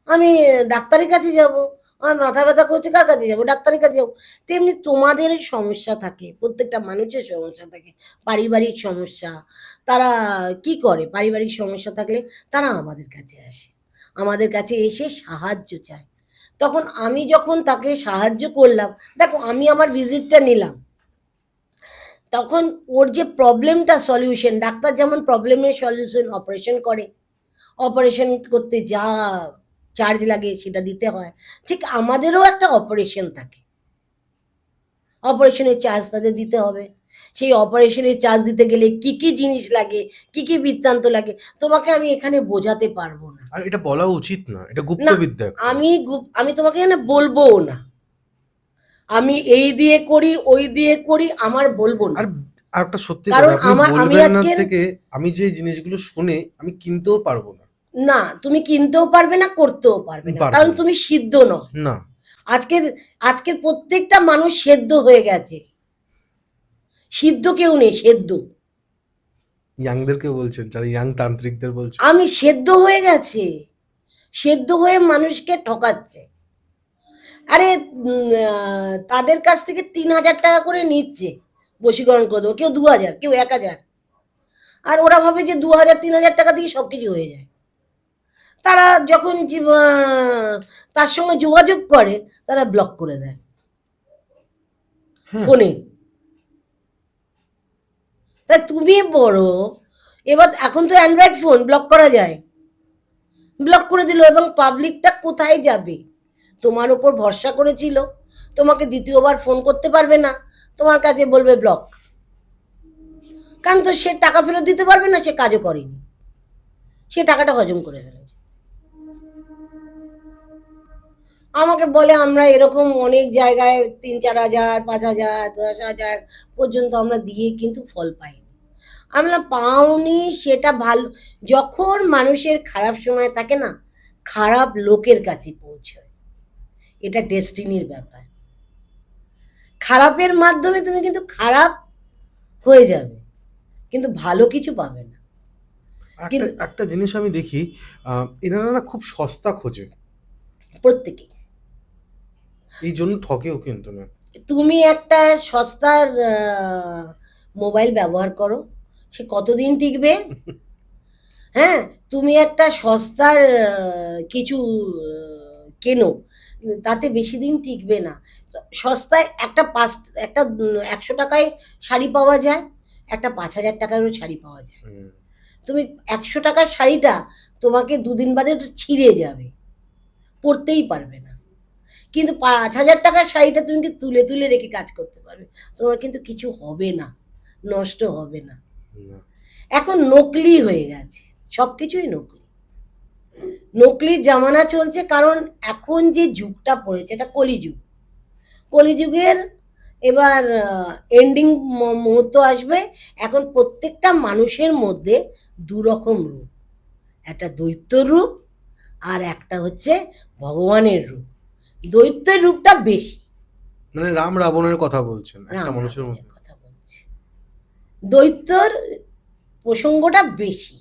আমি ডাক্তারের কাছে যাব। আমার মাথা ব্যথা করছে, কার কাছে যাব? ডাক্তারের কাছে যাব। তেমনি তোমাদের সমস্যা থাকে, প্রত্যেকটা মানুষের সমস্যা থাকে, পারিবারিক সমস্যা। তারা কি করে, পারিবারিক সমস্যা থাকলে তারা আমাদের কাছে আসে, আমাদের কাছে এসে সাহায্য চায়। তখন আমি যখন তাকে সাহায্য করলাম, দেখো আমি আমার ভিজিটটা নিলাম, তখন ওর যে প্রবলেমটা সলিউশন, ডাক্তার যেমন প্রবলেমের সলিউশন অপারেশন করে, অপারেশন করতে যা চার্জ লাগে সেটা দিতে হয়, ঠিক আমাদেরও একটা অপারেশন থাকে, অপারেশনের চার্জ তাদের দিতে হবে। সেই অপারেশনের চার্জ দিতে গেলে কি কি জিনিস লাগে, কি কি বৃত্তান্ত লাগে, তোমাকে আমি এখানে বোঝাতে পারবো না। আর এটা বলা উচিত না, এটা না, গুপ্তবিদ্যা একটা। আমি তোমাকে এখানে বলবোও না, আমি এই দিয়ে করি ওই দিয়ে করি আমার বলবো না। আর আর একটা সত্যি কারণ কথা, আপনি আমি বলবেন না আজকের, থেকে আমি যে জিনিসগুলো শুনে আমি কিনতেও পারবো না। না তুমি কিনতেও পারবে না, করতেও পারবে না, পারবো কারণ না। তুমি সিদ্ধ নও। না। আজকের আজকের প্রত্যেকটা মানুষ সেদ্ধ হয়ে গেছে, সিদ্ধ কেউ নেই, সেদ্ধ। ইয়াংদেরকে বলছেন, যারা ইয়াং তান্ত্রিকদের বলছেন। আমি সেদ্ধ হয়ে গেছে, সেদ্ধ হয়ে মানুষকে ঠকাচ্ছে। আরে তাদের কাছ থেকে 3,000 টাকা করে নিচ্ছে বশীকরণ করে দেবো, কেউ 2,000, কেউ 1,000। আর ওরা ভাবে যে 2,000 3,000 টাকা দিয়ে সবকিছু হয়ে যায়। তারা যখন তার সঙ্গে যোগাযোগ করে, তারা ব্লক করে দেয় হ্যাঁ। ফোনে। তা তুমি বড়, এবার এখন তো অ্যান্ড্রয়েড ফোন, ব্লক করা যায়, ব্লক করে দিল, এবং পাবলিকটা কোথায় যাবে? তোমার ওপর ভরসা করেছিল, তোমাকে দ্বিতীয়বার ফোন করতে পারবে না, তোমার কাছে বলবে ব্লক। কারণ তো সে টাকা ফেরত দিতে পারবে না, সে কাজও করেনি, সে টাকাটা হজম করে ফেলেছে। আমাকে বলে আমরা এরকম অনেক জায়গায় 3-4 হাজার, 5,000, 10,000 পর্যন্ত আমরা দিয়ে কিন্তু ফল পাইনি। আমি বললাম পাওনি সেটা ভালো। যখন মানুষের খারাপ সময় থাকে না, খারাপ লোকের কাছে পৌঁছয়, এটা ডেস্টিনির ব্যাপার। খারাপের মাধ্যমে তুমি কিন্তু খারাপ হয়ে যাবে, কিন্তু ভালো কিছু পাবে না। একটা কিন্তু একটা জিনিস আমি দেখি, এনারা না খুব সস্তা খোঁজে, প্রত্যেকে, এই জন্য ঠকেও কিন্তু না। তুমি একটা সস্তার মোবাইল ব্যবহার করো, সে কতদিন টিকবে? হ্যাঁ, তুমি একটা সস্তার কিছু কেনো, তাতে বেশি দিন টিকবে না। সস্তায় একটা 100 টাকায় শাড়ি পাওয়া যায়, একটা 5,000 টাকারও শাড়ি পাওয়া যায়। হুম। তুমি 100 টাকার শাড়িটা তোমাকে 2 দিন বাদে ছিঁড়ে যাবে, পরতেই পারবে না। কিন্তু 5,000 টাকার শাড়িটা তুমি কি তুলে তুলে রেখে কাজ করতে পারবে, তোমার কিন্তু কিছু হবে না, নষ্ট হবে না। না। এখন নকলি হয়ে গেছে, সব কিছুই নকলি। নকলির জামানা চলছে, কারণ এখন যে যুগটা পড়েছে এটা কলিযুগ। কলিযুগের এবার এন্ডিং মুহূর্ত আসবে। এখন প্রত্যেকটা মানুষের মধ্যে 2 রকম রূপ, একটা দৈত্যর রূপ আর একটা হচ্ছে ভগবানের রূপ। দৈত্যের রূপটা বেশি। মানে রাম রাবণের কথা বলছেন একটা রাম মানুষের রাবণের মধ্যে। কথা বলছি, দৈত্যর প্রসঙ্গটা বেশি।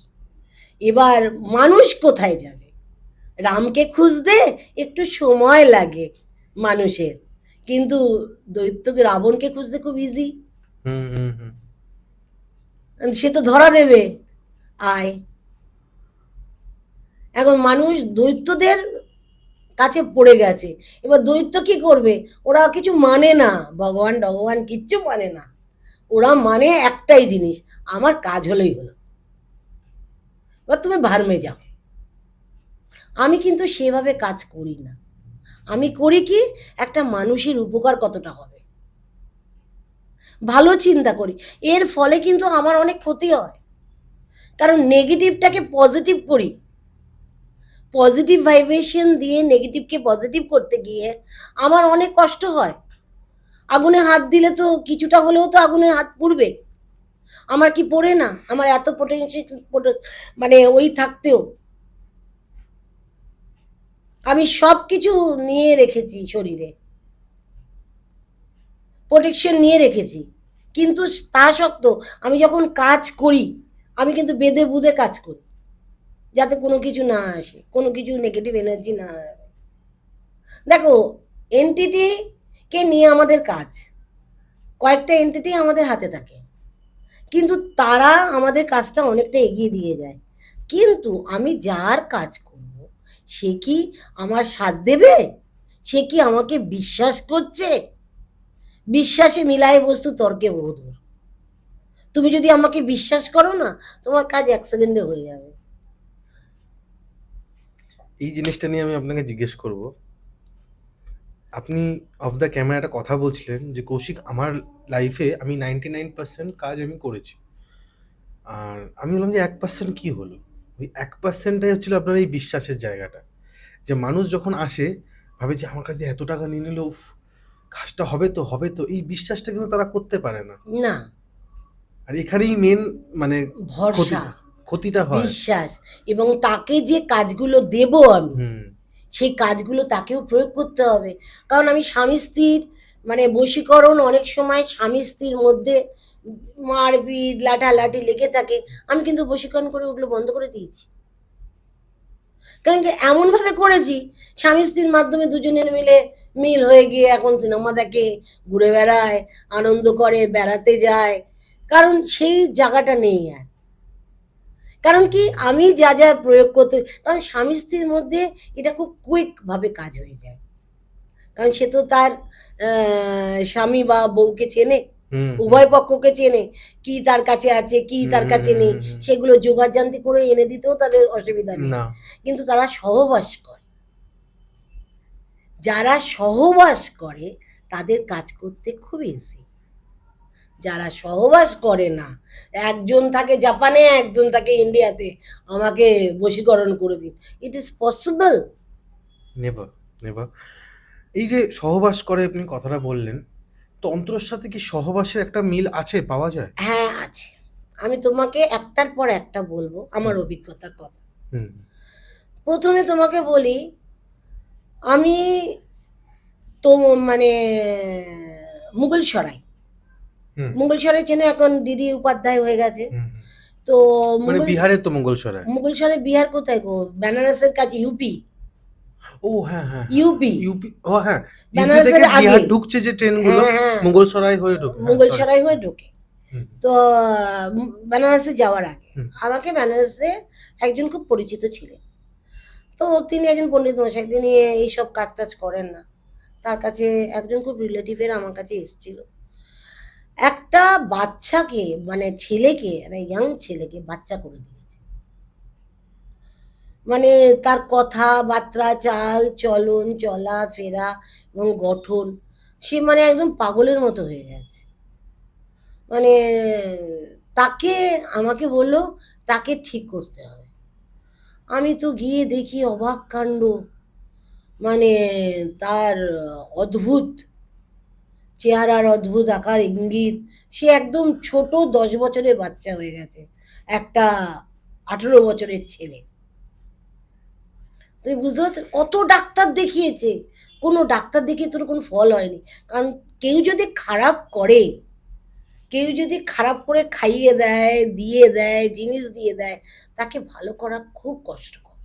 এবার মানুষ কোথায় যাবে? রামকে খুঁজতে একটু সময় লাগে মানুষের, কিন্তু দৈত্যকে রাবণকে খুঁজতে খুব ইজি, হুম হুম হুম। সে তো ধরা দেবে, আয়। এখন মানুষ দৈত্যদের কাছে পড়ে গেছে। এবার দৈত্য কি করবে? ওরা কিছু মানে না, ভগবান ভগবান কিচ্ছু মানে না। ওরা মানে একটাই জিনিস, আমার কাজ হলেই হলো, এবার তুমি ভার্মে যাও। আমি কিন্তু সেভাবে কাজ করি না। আমি করি কি, একটা মানুষের উপকার কতটা হবে ভালো চিন্তা করি। এর ফলে কিন্তু আমার অনেক ক্ষতি হয়, কারণ নেগেটিভটাকে পজিটিভ করি, পজিটিভ ভাইব্রেশন দিয়ে নেগেটিভকে পজিটিভ করতে গিয়ে আমার অনেক কষ্ট হয়। আগুনে হাত দিলে তো কিছুটা হলেও তো আগুনে হাত পুড়বে, আমার কি পড়ে না? আমার এত পোটেনশিয়াল, মানে ওই থাকতেও আমি সব কিছু নিয়ে রেখেছি শরীরে, প্রোটেকশন নিয়ে রেখেছি, কিন্তু তা সত্ত্বেও আমি যখন কাজ করি, আমি কিন্তু বেঁধে বুঁধে কাজ করি, যাতে কোনো কিছু না আসে, কোনো কিছু নেগেটিভ এনার্জি না আসে। দেখো, এনটিটি কে নিয়ে আমাদের কাজ, কয়েকটা এনটিটি আমাদের হাতে থাকে, কিন্তু তারা আমাদের কাজটা অনেকটা এগিয়ে দিয়ে যায়। কিন্তু আমি যার কাজ করব, সে কি আমার সাথ দেবে? সে কি আমাকে বিশ্বাস করছে? বিশ্বাসে মিলায় বস্তু তর্কে বহুদূর। তুমি যদি আমাকে বিশ্বাস করো না, তোমার কাজ 1 সেকেন্ডে হয়ে যাবে। এই জিনিসটা নিয়ে আমি আপনাকে জিজ্ঞেস করব। আপনি অফ দ্য ক্যামেরা একটা কথা বলছিলেন যে কৌশিক, আমার লাইফে আমি 99% কাজ আমি করেছি, আর আমি বললাম যে 1% কি হলো? ওই 1%টাই হচ্ছিল আপনার এই বিশ্বাসের জায়গাটা, যে মানুষ যখন আসে ভাবে যে আমার কাছে এত টাকা নিয়ে নিল, উফ, কাজটা হবে তো হবে তো, এই বিশ্বাসটা কিন্তু তারা করতে পারে না। না, আর এখানেই মেন মানে ভরসা, ক্ষতিটা ক্ষতিটা হয়। বিশ্বাস, এবং তাকে যে কাজগুলো দেব আমি, হুম সেই কাজগুলো তাকেও প্রয়োগ করতে হবে। কারণ আমি স্বামী স্ত্রীর মানে বশীকরণ, অনেক সময় স্বামী স্ত্রীর মধ্যে মারপিট লাঠালাঠি লেগে থাকে, আমি কিন্তু বশীকরণ করে ওগুলো বন্ধ করে দিয়েছি। কারণ কি এমনভাবে করেছি, স্বামী স্ত্রীর মাধ্যমে দুজনের মিলে মিল হয়ে গিয়ে এখন সিনেমা দেখে, ঘুরে বেড়ায়, আনন্দ করে, বেড়াতে যায়। কারণ সেই জায়গাটা নেই আর। কারণ কি আমি যা যা প্রয়োগ করতে, কারণ স্বামী স্ত্রীর মধ্যে এটা খুব কুইক ভাবে কাজ হয়ে যায়, কারণ সে তো তার স্বামী বা বউকে চেনে, হুম হুম উভয় পক্ষকে চেনে, কি তার কাছে আছে কি হুম তার হুম কাছে হুম নেই, হুম হুম। সেগুলো জোগাড়জান্তি করে এনে দিতেও তাদের অসুবিধা নেই। না। কিন্তু তারা সহবাস করে, যারা সহবাস করে তাদের কাজ করতে খুব ইজি। যারা সহবাস করে না, একজন থাকে জাপানে, একজন থাকে ইন্ডিয়াতে, আমাকে বশীকরণ করে দিন, it is possible? Never never. এই যে সহবাস করে আপনি কথাটা বললেন, তন্ত্রর সাথে কি সহবাসের একটা মিল আছে, পাওয়া যায়? হ্যাঁ আছে। আমি তোমাকে একটার পর একটা বলবো আমার হুম। অভিজ্ঞতার কথা। হুম। প্রথমে তোমাকে বলি, আমি তো মানে মুঘলসরাই, হুম। মুঘলসরাই চেনে, এখন দিদি উপাধ্যায় হয়ে গেছে। হুম। তো মানে মুঘল বিহারের তো মঙ্গলসরায়। মুঘলসরাই বিহার কোথায় গো? বেনারসের কাছে, ইউপি। ও হ্যাঁ, হ্যাঁ, হ্যাঁ। ইউপি, ইউপি, ও হ্যাঁ, ইউপি থেকে বেনারসের আগে। বিহার ঢুকছে যে ট্রেনগুলো, হ্যাঁ হ্যাঁ, মুগলসরাই হয়ে ঢোকে। হ্যাঁ, সরি। মুঘলসরাই হয়ে ঢোকে। হুম। তো বেনারসে যাওয়ার আগে হুম। আমাকে বেনারসে একজন খুব পরিচিত ছিলেন। তো তিনি একজন পণ্ডিত মশাই, তিনি এইসব কাজ টাজ করেন না। তার কাছে একজন খুব রিলেটিভের আমার কাছে এসেছিল, একটা বাচ্চাকে মানে ছেলেকে, একটা ইয়াং ছেলেকে বাচ্চা করে দিয়েছে। মানে তার কথাবার্তা, চাল চলন, চলা ফেরা এবং গঠন, সে মানে একদম পাগলের মতো হয়ে গেছে। মানে তাকে, আমাকে বললো তাকে ঠিক করতে হবে। আমি তো গিয়ে দেখি অবাক কাণ্ড, মানে তার অদ্ভুত চেহারার অদ্ভুত আকার ইঙ্গিত, সে একদম ছোট 10 বছরের বাচ্চা হয়ে গেছে একটা 18 বছরের ছেলে। তুমি বুঝতে পারছো, কত ডাক্তার দেখিয়েছে, কোনো ডাক্তার দেখিয়ে তোর কোনো ফল হয়নি। কারণ কেউ যদি খারাপ করে, কেউ যদি খারাপ করে খাইয়ে দেয়, দিয়ে দেয়, জিনিস দিয়ে দেয়, তাকে ভালো করা খুব কষ্টকর।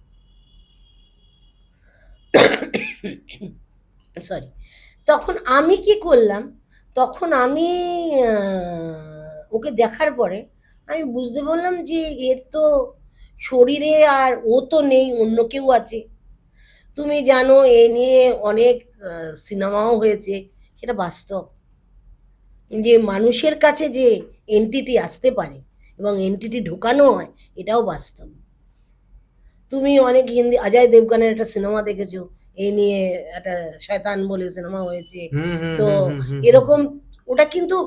সরি। তখন আমি কি করলাম, তখন আমি ওকে দেখার পরে আমি বুঝতে পারলাম যে এর তো শরীরে আর ও তো নেই, অন্য কেউ আছে। তুমি জানো এ নিয়ে অনেক সিনেমাও হয়েছে, সেটা বাস্তব। যে মানুষের কাছে যে এন্টিটি আসতে পারে এবং এন্টিটি ঢোকানো হয়, এটাও বাস্তব। তুমি অনেক হিন্দি, অজয় দেবগানের একটা সিনেমা দেখেছো এই নিয়ে, একটা শয়তান বলে সিনেমা হয়েছে। হুম। হুম। তো হুম। হুম। হুম। হুম। এরকম, ওটা কিন্তু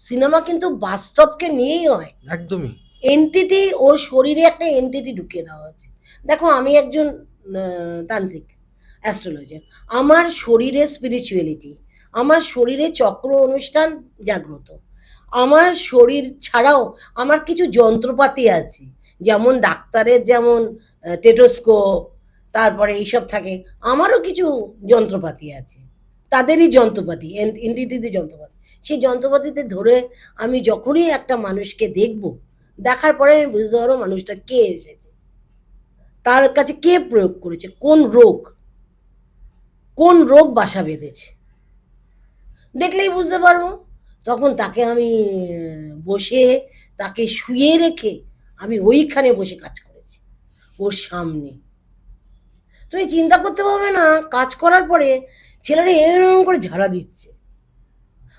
সিনেমা কিন্তু বাস্তবকে নিয়েই হয়। একদমই। এন্টিটি, ওর শরীরে একটা এন্টিটি ঢুকিয়ে দেওয়া হয়েছে। দেখো আমি একজন তান্ত্রিক, অ্যাস্ট্রোলজার। আমার শরীরে স্পিরিচুয়ালিটি, আমার শরীরে চক্র অনুষ্ঠান জাগ্রত। আমার শরীর ছাড়াও আমার কিছু যন্ত্রপাতি আছে, যেমন ডাক্তারের যেমন টেটোস্কোপ, তারপরে এইসব থাকে, আমারও কিছু যন্ত্রপাতি আছে। তাদেরই যন্ত্রপাতি, এন্টিটিদের যন্ত্রপাতি। সেই যন্ত্রপাতিতে ধরে আমি যখনই একটা মানুষকে দেখব, দেখার পরে আমি বুঝতে পারবো মানুষটা কে এসেছে, তার কাছে কে প্রয়োগ করেছে, কোন রোগ বাসা বেঁধেছে, দেখলেই বুঝতে পারবো। তখন তাকে আমি বসে, তাকে শুয়ে রেখে আমি ওইখানে বসে কাজ করেছি ওর সামনে। তুমি চিন্তা করতে পারবে না, কাজ করার পরে ছেলেটা এরকম করে ঝাড়া দিচ্ছে।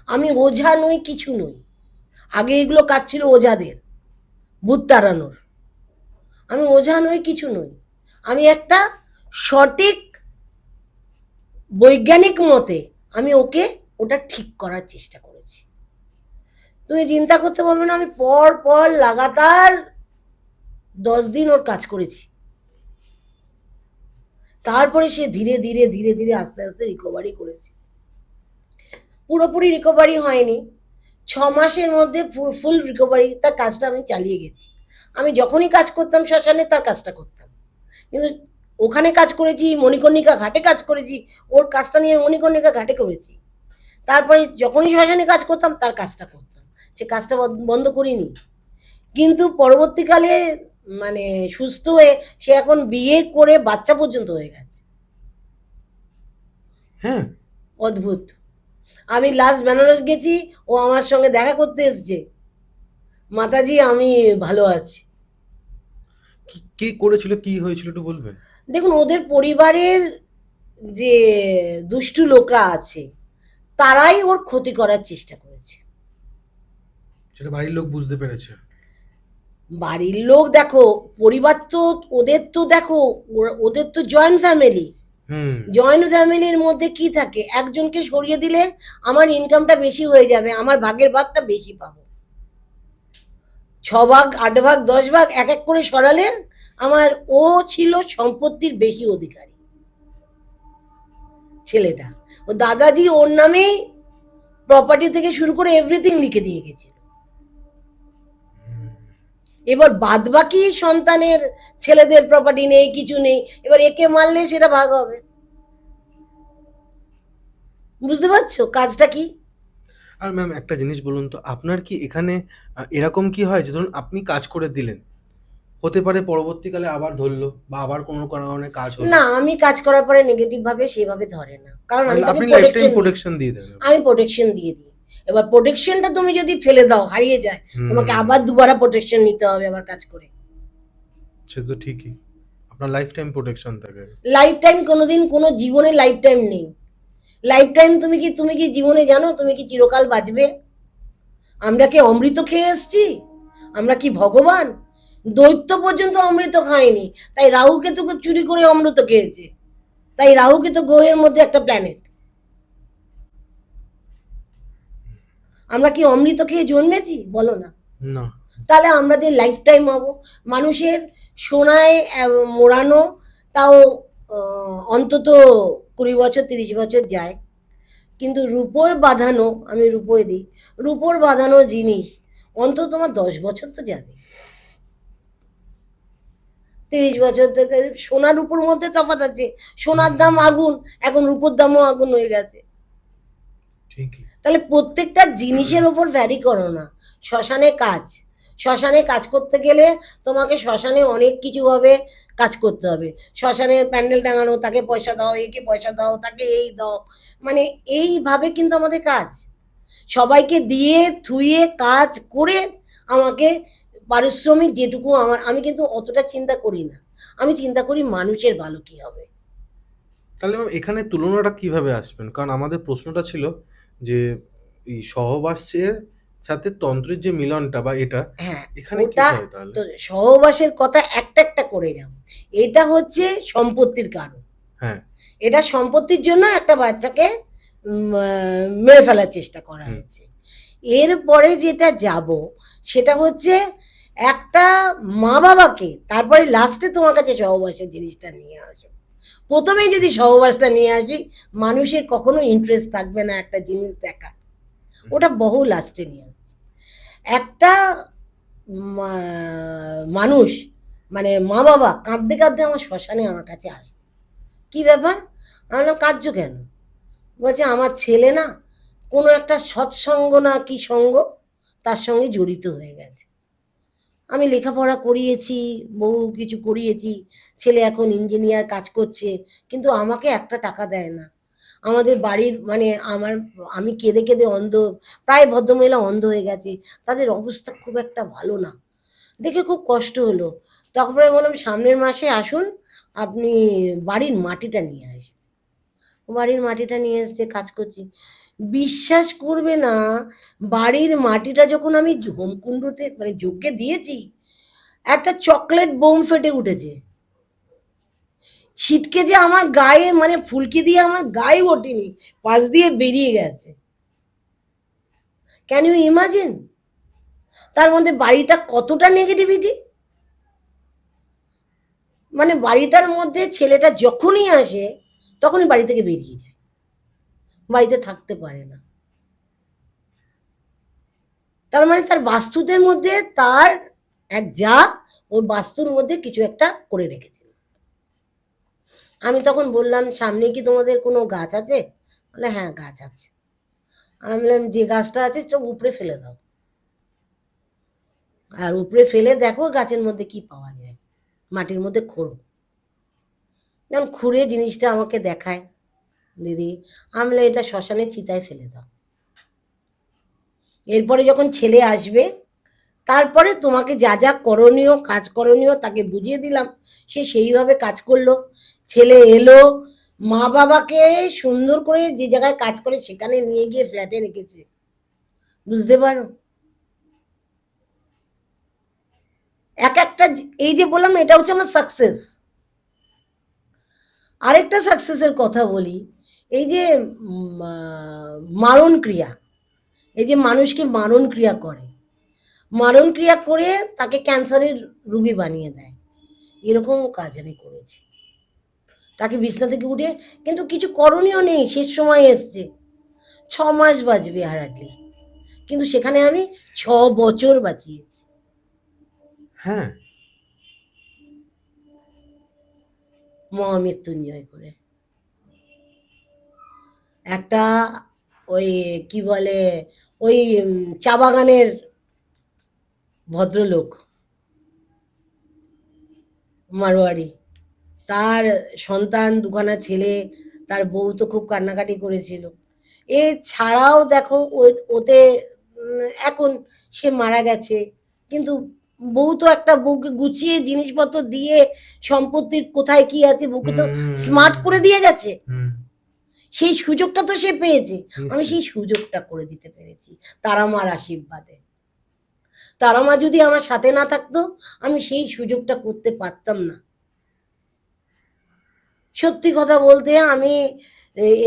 আমি ওঝা নই, কিছু নই। আগে এগুলো কাজ ছিল ওঝাদের, ভূত তাড়ানোর। আমি ওঝা নই, কিছু নই। আমি একটা সঠিক বৈজ্ঞানিক মতে আমি ওকে ওটা ঠিক করার চেষ্টা করেছি। তুমি চিন্তা করতে পারবে না, আমি পর পর লাগাতার 10 দিন ওর কাজ করেছি। তারপরে সে ধীরে ধীরে ধীরে ধীরে আস্তে আস্তে রিকভারি করেছে। পুরোপুরি রিকভারি হয়নি, 6 মাসের মধ্যে ফুল রিকভারি, তার কাজটা আমি চালিয়ে গেছি। আমি যখনই কাজ করতাম শ্মশানে, তার কাজটা করতাম। কিন্তু ওখানে কাজ করেছি, মণিকর্ণিকা ঘাটে কাজ করেছি, ওর কাজটা নিয়ে মণিকর্ণিকা ঘাটে করেছি। তারপরে যখনই শ্মশানে কাজ করতাম, তার কাজটা করতাম, সে কাজটা বন্ধ করিনি। কিন্তু পরবর্তীকালে মানে সুস্থ হয়ে সে এখন বিয়ে করে বাচ্চা পর্যন্ত হয়ে গেছে। হ্যাঁ। অদ্ভুত। আমি লাস্ট বেনারস গেছি, ও আমার সঙ্গে দেখা করতে এসছে, মাতাজি আমি ভালো আছি। কে করেছিল, কি হয়েছিল একটু বলবেন? দেখুন, ওদের পরিবারের যে দুষ্টু লোকরা আছে, তারাই ওর ক্ষতি করার চেষ্টা করেছে। সেটা বাড়ির লোক বুঝতে পেরেছে। বাড়ির লোক দেখো, পরিবার তো ওদের তো দেখো, ওদের তো জয়েন্ট ফ্যামিলি। হুম। জয়েন্ট ফ্যামিলির মধ্যে কি থাকে, একজনকে সরিয়ে দিলে আমার ইনকামটা বেশি হয়ে যাবে, আমার ভাগের ভাগটা বেশি পাবো। 6 ভাগ, 8 ভাগ, 10 ভাগ এক এক করে সরালে আমার, ও ছিল সম্পত্তির বেশি অধিকারী। ছেলেটা। ও দাদাজি ওর নামেই প্রপার্টি থেকে শুরু করে এভরিথিং লিখে দিয়ে গেছিল। এবার বাদবাকি সন্তানের ছেলেদের প্রপার্টি নেই, কিছু নেই, এবার একে মারলে সেটা ভাগ হবে। বুঝতে পারছো কাজটা কি? আর ম্যাম একটা জিনিস বলুন তো, আপনার কি এখানে এরকম কি হয় যে ধরুন আপনি কাজ করে দিলেন, হতে পারে পরবর্তীকালে আবার ধরলো বা আবার কোনো কারণে কাজ হলো, না, আমি কাজ করার পরে নেগেটিভ ভাবে সেভাবে ধরে না, কারণ আমি মানে তাকে আপনি লাইফ টাইম প্রোটেকশন দিই। প্রোটেকশন দিয়ে দেন? আমি প্রোটেকশন দিয়ে দিই। এবার প্রোটেকশনটা তুমি যদি ফেলে দাও, হারিয়ে যায়, তোমাকে হুম, আবার দুবারা প্রোটেকশন নিতে হবে আবার কাজ করে। সে তো ঠিকই, আপনার লাইফ টাইম প্রোটেকশন থাকে। লাইফ টাইম কোনোদিন কোনো জীবনে লাইফ টাইম নেই। লাইফ টাইম তুমি কি জীবনে জানো তুমি কি চিরকাল বাঁচবে? আমরা কি অমৃত খেয়ে এসছি? আমরা কি ভগবান? দৈত্য পর্যন্ত অমৃত খায়নি, তাই রাহুকে তো চুরি করে অমৃত খেয়েছে। তাই রাহুকে তো গ্রহের মধ্যে একটা প্ল্যানেট। আমরা কি অমৃত খেয়ে জন্মেছি? বলো না। না। তাহলে আমাদের লাইফ টাইম হবো। মানুষের সোনায় মোড়ানো তাও অন্তত 20 বছর 30 বছর যায়, কিন্তু রূপোর বাঁধানো, আমি রূপোয় দিই, রূপোর বাঁধানো জিনিস অন্তত তোমার 10 বছর তো যাবে, 30 বছর। সোনার রূপোর মধ্যে তফাৎ আছে। সোনার দাম আগুন, এখন রূপোর দামও আগুন হয়ে গেছে। ঠিকই। তাহলে প্রত্যেকটা জিনিসের ওপর ভ্যারি করো না। শ্মশানে কাজ, শ্মশানে কাজ করতে গেলে তোমাকে শ্মশানে অনেক কিছু ভাবে কাজ করতে হবে। শ্মশানে প্যান্ডেল টাঙানো, তাকে পয়সা দাও, একে পয়সা দাও, তাকে এই দাও, মানে এইভাবে কিন্তু আমাদের কাজ। সবাইকে দিয়ে থুয়ে কাজ করে আমাকে পারিশ্রমিক যেটুকু আমার, আমি কিন্তু অতটা চিন্তা করি না। আমি চিন্তা করি মানুষের ভালো কি হবে। তাহলে ম্যাম এখানে তুলনাটা কিভাবে আসবেন? কারণ আমাদের প্রশ্নটা ছিল যে এই সহবাসের সাথে তন্ত্রের যে মিলনটা বা এটা, হ্যাঁ, এখানে কি ওটা হয় তাহলে? তো সহবাসের কথা একটা একটা করে যাব। এটা হচ্ছে সম্পত্তির কারণ। হ্যাঁ। এটা সম্পত্তির জন্য একটা বাচ্চাকে মেরে ফেলার চেষ্টা করা হুম। হয়েছে। এরপরে যেটা যাব সেটা হচ্ছে একটা মা বাবাকে, তারপরে লাস্টে তোমার কাছে সহবাসের জিনিসটা নিয়ে আসো। প্রথমে যদি সহবাসটা নিয়ে আসি, মানুষের কখনো ইন্টারেস্ট থাকবে না একটা জিনিস দেখা, ওটা বহু লাস্টে নিয়ে আসছে। একটা মানুষ, মানে মা বাবা কাঁদতে কাঁদতে আমার শ্মশানে আমার কাছে আসে, কি ব্যাপার? আমি বললাম কাঁদছো কেন? বলছে আমার ছেলে না কোনো একটা সৎসঙ্গ না কি সঙ্গ, তার সঙ্গে জড়িত হয়ে গেছে। আমি লেখাপড়া করিয়েছি, বহু কিছু করিয়েছি, ছেলে এখন ইঞ্জিনিয়ার কাজ করছে, কিন্তু আমাকে একটা টাকা দেয় না। আমাদের বাড়ির মানে আমি কেঁদে কেঁদে অন্ধ, প্রায় ভদ্রমহিলা অন্ধ হয়ে গেছে, তাদের অবস্থা খুব একটা ভালো না, দেখে খুব কষ্ট হলো। তখন আমি বললাম সামনের মাসে আসুন, আপনি বাড়ির মাটিটা নিয়ে আসবেন। বাড়ির মাটিটা নিয়ে এসে কাজ করছি। বিশ্বাস করবে না, বাড়ির মাটিটা যখন আমি হোমকুণ্ডতে মানে যজ্ঞে দিয়েছি, একটা চকলেট বোম ফেটে উঠেছে, ছিটকে যে আমার গায়ে মানে ফুলকি দিয়ে আমার গায়ে ওঠেনি, পাশ দিয়ে বেরিয়ে গেছে। Can you imagine? তার মধ্যে বাড়িটা কতটা নেগেটিভিটি। মানে বাড়িটার মধ্যে ছেলেটা যখনই আসে তখনই বাড়ি থেকে বেরিয়ে যায়, বাড়িতে থাকতে পারে না। তার মানে তার বাস্তুদের মধ্যে তার এক যা ওই বাস্তুর মধ্যে কিছু একটা করে রেখেছিল। আমি তখন বললাম সামনে কি তোমাদের কোনো গাছ আছে? বলে হ্যাঁ গাছ আছে। আমি বললাম যে গাছটা আছে সেটা উপড়ে ফেলে দাও, আর উপড়ে ফেলে দেখো গাছের মধ্যে কি পাওয়া যায়, মাটির মধ্যে খোঁড়ো। যেমন খুঁড়ে জিনিসটা আমাকে দেখায়, দিদি আমি বললাম এটা শ্মশানের চিতায় ফেলে দাও। এরপরে যখন ছেলে আসবে, তারপরে তোমাকে যা যা করণীয় কাজ করণীয় তাকে বুঝিয়ে দিলাম, সে সেইভাবে কাজ করলো। ছেলে এলো, মা বাবাকে সুন্দর করে যে জায়গায় কাজ করে সেখানে নিয়ে গিয়ে ফ্ল্যাটে রেখেছে। বুঝতে পারো? এক একটা এই যে বললাম এটা হচ্ছে আমার সাকসেস। আরেকটা সাকসেসের কথা বলি, এই যে মারণ ক্রিয়া, এই যে মানুষকে মারণ ক্রিয়া করে, মারণ ক্রিয়া করে তাকে ক্যান্সারের রুগী বানিয়ে দেয়, এরকম কাজ আমি করেছি। তাকে বিছনা থেকে উঠে, কিন্তু কিছু করণীয় নেই, শেষ সময় এসছে, 6 মাস বাঁচবে হারাডলি, কিন্তু সেখানে আমি 6 বছর বাঁচিয়েছি। হ্যাঁ, মহামৃত্যুঞ্জয় করে একটা, ওই কি বলে, ওই চা বাগানের ভদ্রলোক, মারোয়ারি, তার সন্তান, দুখানা ছেলে, তার বউ তো খুব কান্নাকাটি করেছিল। এ ছাড়াও দেখো ওতে এখন সে মারা গেছে, কিন্তু বউ তো একটা বউকে গুছিয়ে জিনিসপত্র দিয়ে, সম্পত্তির কোথায় কি আছে বউকে তো স্মার্ট করে দিয়ে গেছে। হুম, সেই সুযোগটা তো সে পেয়েছে, আমি নিশ্চয়ই। সেই সুযোগটা করে দিতে পেরেছি তারা মার আশীর্বাদে। তারা মা যদি আমার সাথে না থাকতো, আমি সেই সুযোগটা করতে পারতাম না। সত্যি কথা বলতে আমি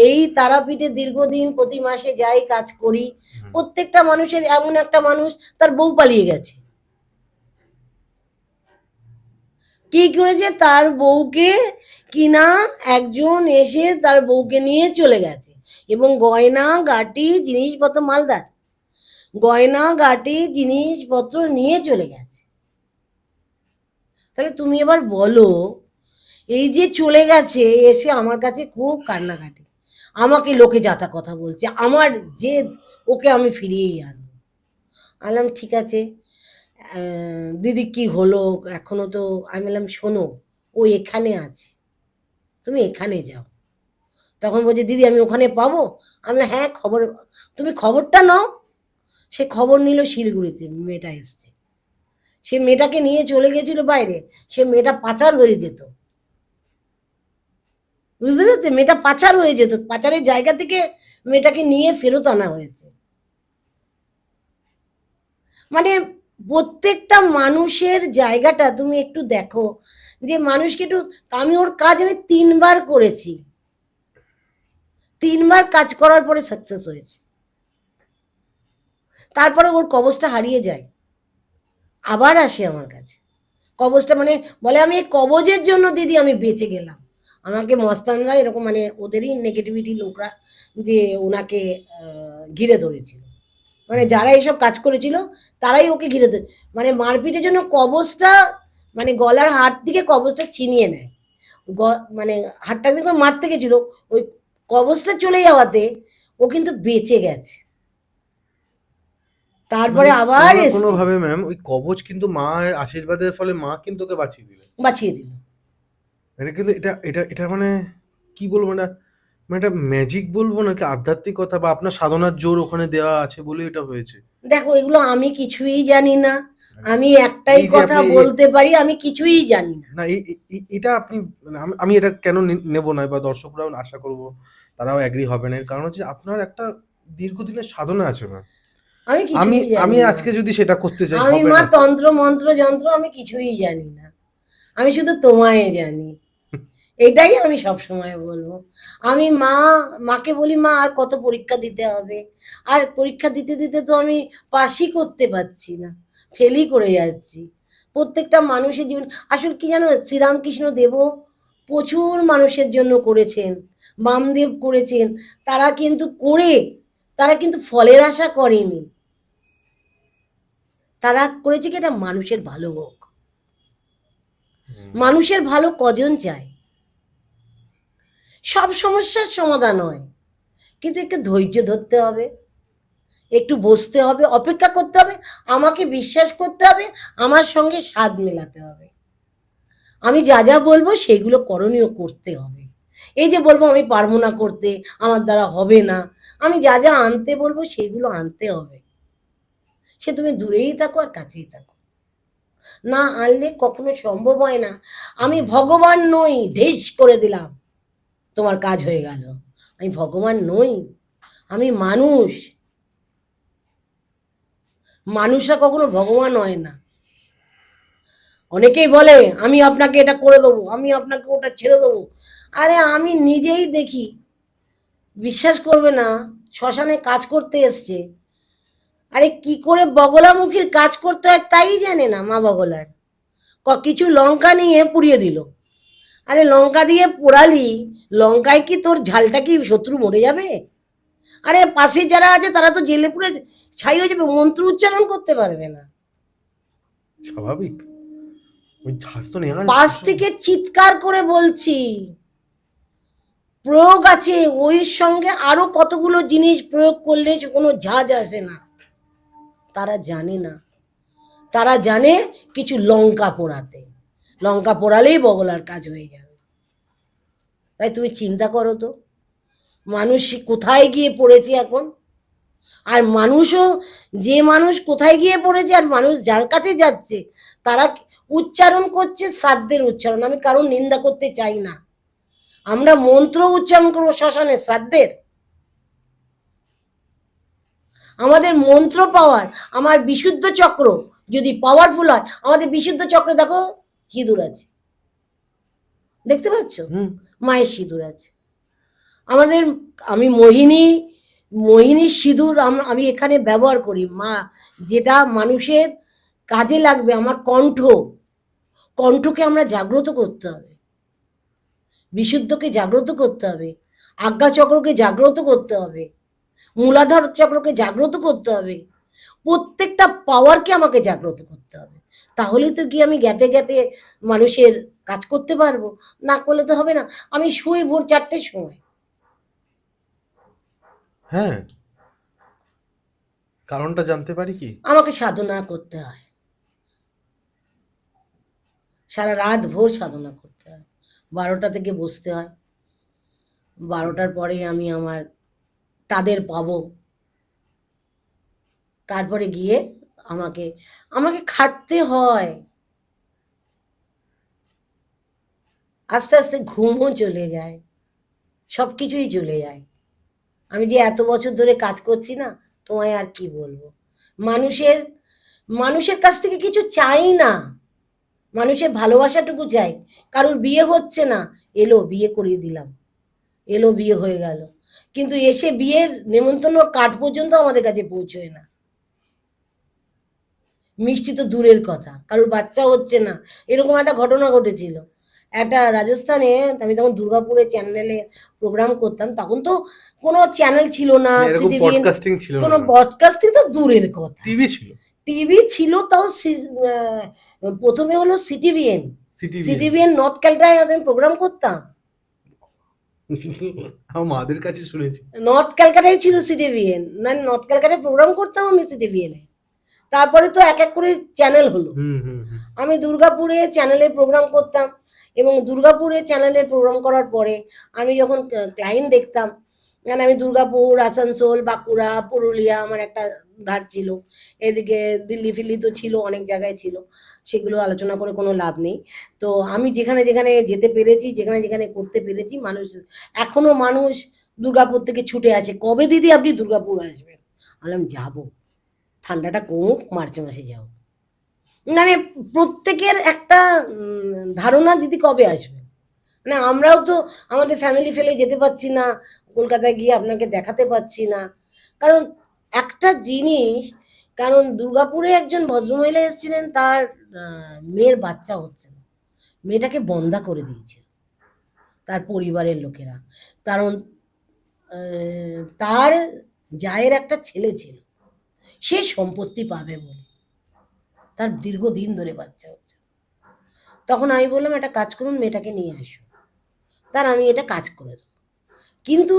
এই তারাপীঠে দীর্ঘদিন প্রতি মাসে যাই, কাজ করি। হুম, প্রত্যেকটা মানুষের এমন একটা মানুষ, তার বউ পালিয়ে গেছে, কি করেছে, তার বউকে কিনা একজন এসে তার বউকে নিয়ে চলে গেছে, এবং গয়না গাটি জিনিসপত্র, মালদার গয়না গাটি জিনিসপত্র নিয়ে চলে গেছে। তাহলে তুমি এবার বলো, এই যে চলে গেছে, এসে আমার কাছে খুব কান্নাকাটি, আমাকে লোকে যাতা কথা বলছে, আমার জেদ, ওকে আমি ফিরিয়েই আনবো। আনলাম ঠিক আছে, দিদি কি হলো এখনো তো, আমি বললাম শোনো, ও এখানে আছে, তুমি এখানে যাও। তখন বলছে দিদি আমি ওখানে পাবো, আমি বললাম, হ্যাঁ খবর, তুমি খবরটা নাও। সে খবর নিল শিলিগুড়িতে মেয়েটা এসছে, সে মেয়েটাকে নিয়ে চলে গেছিল বাইরে, সে মেয়েটা পাচার হয়ে যেত, বুঝতে পেরেছে, মেয়েটা পাচার হয়ে যেত, পাচারের জায়গা থেকে মেয়েটাকে নিয়ে ফেরত আনা হয়েছে। মানে প্রত্যেকটা মানুষের জায়গাটা তুমি একটু দেখো, যে মানুষকে একটু, আমি ওর কাজ আমি 3বার করেছি, 3বার কাজ করার পরে সাকসেস হয়েছে। তারপরে ওর কবজটা হারিয়ে যায়, আবার আসে আমার কাছে, কবজটা মানে বলে আমি এই কবজের জন্য দিদি আমি বেঁচে গেলাম। আমাকে মস্তানরা এরকম, মানে ওদেরই নেগেটিভিটি লোকরা, যে ওনাকে ঘিরে ধরেছিল, মানে যারা এইসব কাজ করেছিল তারাই ওকে ঘিরে ধরে, মানে মারপিটের জন্য কবজটা, মানে গলার হাড় থেকে কবজটা ছিনিয়ে নেয়, মানে হাড়টা দিকে মারতে গেছিল, ওই কবজটা চলে যাওয়াতে ও কিন্তু বেঁচে গেছে, তারপরে মানে আবার কোনো না কোনো এসছে, ভাবে ম্যাম ওই কবচ কিন্তু মায়ের আশীর্বাদের ফলে মা কিন্তু ওকে বাঁচিয়ে দিলেন। বাঁচিয়ে দিল। এটা কিন্তু এটা মানে কি বলবো না, মানে এটা ম্যাজিক বলবো নাকি আধ্যাত্মিকতা বা আপনার সাধনার জোর ওখানে দেওয়া আছে বলে এটা হয়েছে। দেখো এগুলো আমি কিছুই জানি না, মানে আমি একটাই এই যে কথা আপনি বলতে পারি, আমি কিছুই জানি না। না এটা আপনি মানে আমি এটা কেন নেব না বা দর্শকরাও আশা করব তারাও এগ্রি হবে না, এর কারণ হচ্ছে আপনার একটা দীর্ঘদিনের সাধনা আছে ম্যাম। আমি আমি কিছুই আমি জানি না, আজকে যদি সেটা করতে চাই আমি হবে মা না তো। তন্ত্র মন্ত্র যন্ত্র আমি কিছুই জানি না, আমি শুধু তোমায় জানি, এটাই আমি সব সময় বলবো। আমি মাকে বলি, মা আর কত পরীক্ষা দিতে হবে, আর পরীক্ষা দিতে দিতে তো আমি পাসই করতে পারছি না, ফেলই করে যাচ্ছি। প্রত্যেকটা মানুষের জীবন, আসলে কি জানো, শ্রীরামকৃষ্ণ দেবও প্রচুর মানুষের জন্য করেছেন, বামদেব করেছেন, তারা কিন্তু করে, তারা কিন্তু ফলের আশা করেনি, তারা করেছে কি এটা মানুষের ভালো হোক। হুম, মানুষের ভালো কজন চায়, সব সমস্যার সমাধান হয়, কিন্তু একটু ধৈর্য ধরতে হবে, একটু বসতে হবে, অপেক্ষা করতে হবে, আমাকে বিশ্বাস করতে হবে, আমার সঙ্গে স্বাদ মেলাতে হবে, আমি যা যা বলবো সেগুলো করণীয় করতে হবে। এই যে বলবো আমি পারবো না করতে, আমার দ্বারা হবে না, আমি যা যা আনতে বলবো সেগুলো আনতে হবে, সে তুমি দূরেই থাকো আর কাছেই থাকো, না আনলে কখনো সম্ভব হয় না। আমি ভগবান নই, ঢেস করে দিলাম, তোমার কাজ হয়ে গেল, আমি ভগবান নই, আমি মানুষ, মানুষরা কখনো ভগবান হয় না। অনেকেই বলে আমি আপনাকে এটা করে দেবো, আমি আপনাকে ওটা ছেড়ে দেবো, আরে আমি নিজেই দেখি, বিশ্বাস করবে না, শ্মশানে কাজ করতে এসছে, আরে কি করে বগলামুখীর কাজ করতে হয় তাই জানে না মা বগলার, কিছু লঙ্কা নিয়ে পুড়িয়ে দিল, আরে লঙ্কা দিয়ে পোড়ালি, লঙ্কায় কি তোর ঝালটা কি শত্রু মরে যাবে? আরে পাশে যারা আছে তারা তো জেলে পুরে ছাই হয়ে যাবে, মন্ত্র উচ্চারণ করতে পারবে না। স্বাভাবিক, ওই ঝাঁজ তো নেওয়া পাশ থেকে চিৎকার করে বলছি, প্রয়োগ আছে, ওই সঙ্গে আরো কতগুলো জিনিস প্রয়োগ করলে কোনো ঝাঁজ আসে না। তারা জানে না, তারা জানে কিছু লঙ্কা পোড়াতে, লঙ্কা পোড়ালেই বগলার কাজ হয়ে যাবে। তাই তুমি চিন্তা করো তো, মানুষ কোথায় গিয়ে পড়েছে এখন। আর মানুষও, যে মানুষ কোথায় গিয়ে পড়েছে আর মানুষ যার কাছে যাচ্ছে তারা উচ্চারণ করছে শ্রাদ্ধের উচ্চারণ। আমি কারণ নিন্দা করতে চাই না, আমরা মন্ত্র উচ্চারণ করবো শ্মশানে শ্রাদ্ধের? আমাদের মন্ত্র পাওয়ার, আমার বিশুদ্ধ চক্র যদি পাওয়ারফুল হয়, আমাদের বিশুদ্ধ চক্রে দেখো সিঁদুর আছে, দেখতে পাচ্ছ? মায়ের সিঁদুর আছে আমাদের। আমি মোহিনীর সিঁদুর আমি এখানে ব্যবহার করি মা, যেটা মানুষের কাজে লাগবে। আমার কণ্ঠকে আমরা জাগ্রত করতে হবে, বিশুদ্ধকে জাগ্রত করতে হবে, আজ্ঞা চক্রকে জাগ্রত করতে হবে, মূলাধার চক্রকে জাগ্রত করতে হবে, প্রত্যেকটা পাওয়ারকে আমাকে জাগ্রত করতে হবে। তাহলে তো কি আমি গ্যাপে গ্যাপে মানুষের কাজ করতে পারবো, না করলে তো হবে না। আমি শুই ভোর 4টের সময়। হ্যাঁ, কারণটা জানতে পারি কি? আমাকে সাধনা করতে হয়, সারা রাত ভোর সাধনা করতে হয়, 12টা থেকে বসতে হয়। 12টার পরে আমি তাদের পাবো, তারপরে গিয়ে আমাকে আমাকে খাটতে হয়। আস্তে আস্তে ঘুমও চলে যায়, সব কিছুই চলে যায়। আমি যে এত বছর ধরে কাজ করছি না, তোমায় আর কি বলবো। মানুষের মানুষের কাছ থেকে কিছু চাই না, মানুষের ভালোবাসাটুকু চাই। কারোর বিয়ে হচ্ছে না, এলো বিয়ে করিয়ে দিলাম, এলো বিয়ে হয়ে গেল, কিন্তু এসে বিয়ের নেমন্তন্ন কার্ড পর্যন্ত আমাদের কাছে পৌঁছয় না। মিষ্টি তো দূরের কথা, কারোর বাচ্চা হচ্ছে না। এরকম একটা ঘটনা ঘটেছিল একটা রাজস্থানে। আমি তখন দুর্গাপুরে চ্যানেলে প্রোগ্রাম করতাম, তখন তো কোনো চ্যানেল ছিল না, মানে এরকম সিটিভি, পডকাস্টিং ছিল কোনো না, ব্রডকাস্টিং তো দূরের কথা। টিভি ছিল। টিভি ছিল, তাও প্রথমে হলো সিটিভিএন। সিটিভিএন নর্থ ক্যালকাটায় আমি প্রোগ্রাম করতাম, আমার মাদের কাছে শুনেছি। নর্থ ক্যালকাটায় ছিল সিটিভিএন, মানে নর্থ ক্যালকাটায় প্রোগ্রাম করতাম আমি সিটিভিএনে। তারপরে তো এক এক করে চ্যানেল হলো। আমি দুর্গাপুরে চ্যানেলে প্রোগ্রাম করতাম, এবং দুর্গাপুরে চ্যানেলে প্রোগ্রাম করার পরে আমি যখন ক্লায়েন্ট দেখতাম, মানে আমি দুর্গাপুর, আসানসোল, বাঁকুড়া, পুরুলিয়া আমার একটা ধার ছিল, এদিকে দিল্লি ফিল্লি তো ছিল, অনেক জায়গায় ছিল, সেগুলো আলোচনা করে কোনো লাভ নেই। তো আমি যেখানে যেখানে যেতে পেরেছি, যেখানে যেখানে করতে পেরেছি, এখনো মানুষ দুর্গাপুর থেকে ছুটে আছে, কবে দিদি আপনি দুর্গাপুর আসবেন? বললাম যাবো, ঠান্ডাটা কমুক, মার্চ মাসে যাও। মানে প্রত্যেকের একটা ধারণা দিদি কবে আসবে। মানে আমরাও তো আমাদের ফ্যামিলি ফেলে যেতে পারছি না, কলকাতায় গিয়ে আপনাকে দেখাতে পারছি না। কারণ একটা জিনিস, কারণ দুর্গাপুরে একজন ভদ্রমহিলা এসেছিলেন, তার মেয়ের বাচ্চা হচ্ছে না, মেয়েটাকে বন্ধা করে দিয়েছে তার পরিবারের লোকেরা। কারণ তার জায়ের একটা ছেলে ছিল, সে সম্পত্তি পাবে বলে, তার দীর্ঘদিন ধরে বাচ্চা হচ্ছে। তখন আমি বললাম একটা কাজ করুন, মেয়েটাকে নিয়ে আসুন, তার আমি এটা কাজ করে দেবো। কিন্তু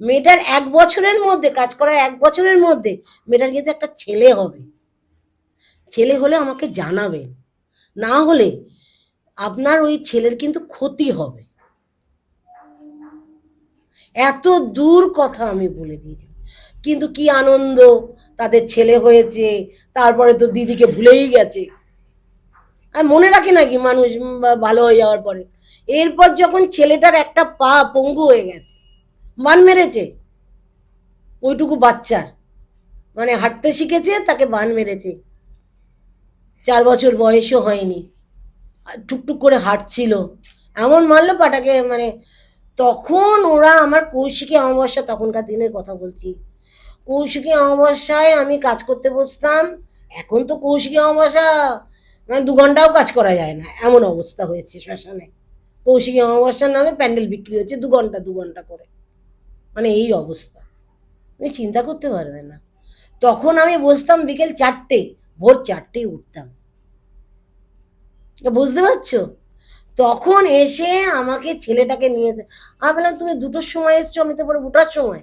মেয়েটার 1 বছরের মধ্যে, কাজ করার 1 বছরের মধ্যে মেয়েটার কিন্তু একটা ছেলে হবে। ছেলে হলে আমাকে জানাবেন, না হলে আপনার ওই ছেলের কিন্তু ক্ষতি হবে। এত দূর কথা আমি বলে দিয়েছি। কিন্তু কি আনন্দ, তাদের ছেলে হয়েছে, তারপরে তো দিদিকে ভুলেই গেছে। আর মনে রাখে নাকি মানুষ ভালো হয়ে যাওয়ার পরে? এরপর যখন ছেলেটার একটা পা পঙ্গু হয়ে গেছে, বান মেরেছে, ওইটুকু বাচ্চার, মানে হাঁটতে শিখেছে, তাকে বান মেরেছে, 4 বছর বয়সও হয়নি, টুকটুক করে হাঁটছিল, এমন মারলো পাটাকে, মানে তখন ওরা আমার কৌশিকী অমাবস্যা, তখনকার দিনের কথা বলছি, কৌশিকী অমাবস্যায় আমি কাজ করতে বসতাম। এখন তো কৌশিকী অমাবস্যা মানে 2 ঘন্টাও কাজ করা যায় না, এমন অবস্থা হয়েছে শ্মশানে। কৌশিকী অমাবস্যার নামে প্যান্ডেল বিক্রি হচ্ছে 2 ঘন্টা করে, মানে এই অবস্থা। তুমি চিন্তা করতে পারবে না। তখন আমি বসতাম বিকেল 4টে, ভোর 4টেই উঠতাম, বুঝতে পারছো? তখন এসে আমাকে ছেলেটাকে নিয়েছে, আমি বললাম তুমি 2টোর সময় এসছো, আমি তো পরে 2টার সময়।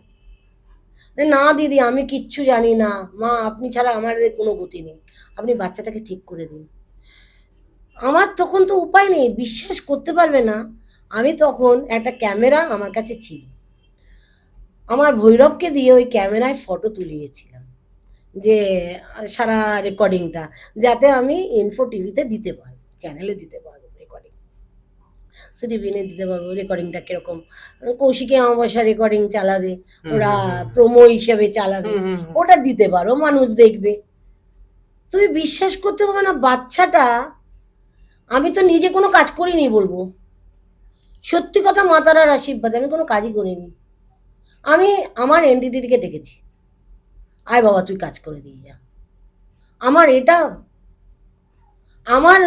না দিদি আমি কিচ্ছু জানি না, মা আপনি ছাড়া আমার কোনো গতি নেই, আপনি বাচ্চাটাকে ঠিক করে দিন। আমার তখন তো উপায় নেই, বিশ্বাস করতে পারবে না, আমি তখন একটা ক্যামেরা আমার কাছে ছিল, আমার ভৈরবকে দিয়ে ওই ক্যামেরায় ফটো তুলিয়েছিলাম, যে সারা রেকর্ডিংটা, যাতে আমি ইনফো টিভিতে দিতে পারবো, চ্যানেলে দিতে পারবো রেকর্ডিং, সিটিভিনে দিতে পারবো রেকর্ডিংটা কিরকম, কৌশিকী অমাবস্যা রেকর্ডিং চালাবে, ওরা প্রোমো হিসেবে চালাবে, ওটা দিতে পারো, মানুষ দেখবে। তুমি বিশ্বাস করতে পারবে না, বাচ্চাটা, আমি তো নিজে কোনো কাজ করিনি বলবো, সত্যি কথা, মা তারার আশীর্বাদে আমি কোনো কাজই করিনি। আমি আমার এনডিটিকে ডেকেছি, আয় বাবা তুই কাজ করে দিয়ে যা। আমার এটা আমার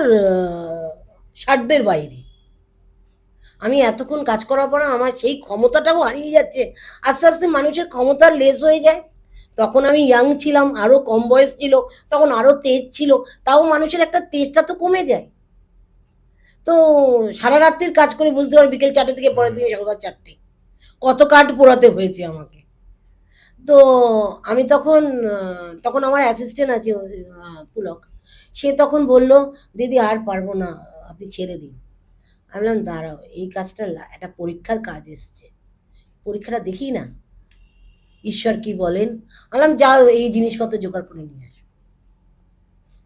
সাধ্যের বাইরে। আমি এতক্ষণ কাজ করার পর আমার সেই ক্ষমতাটাও হারিয়ে যাচ্ছে, আস্তে আস্তে মানুষের ক্ষমতা লেস হয়ে যায়। তখন আমি ইয়াং ছিলাম, আরও কম বয়স ছিল, তখন আরও তেজ ছিল, তাও মানুষের একটা তেজটা তো কমে যায়। তো সারা রাত্রির কাজ করে বুঝতে পারি বিকেল 4টে থেকে পরের দিন সকাল 4টে, কত কাঠ পোড়াতে হয়েছে আমাকে। তো আমি তখন তখন আমার অ্যাসিস্ট্যান্ট আছে পুলক, সে তখন বলল দিদি আর পারবো না, আপনি ছেড়ে দিন। আমি বললাম দাঁড়াও, এই কাজটা একটা পরীক্ষার কাজ এসছে, পরীক্ষাটা দেখি না, ঈশ্বর কি বলেন। বললাম যাও এই জিনিসপত্র জোগাড় করে নিয়ে আসো,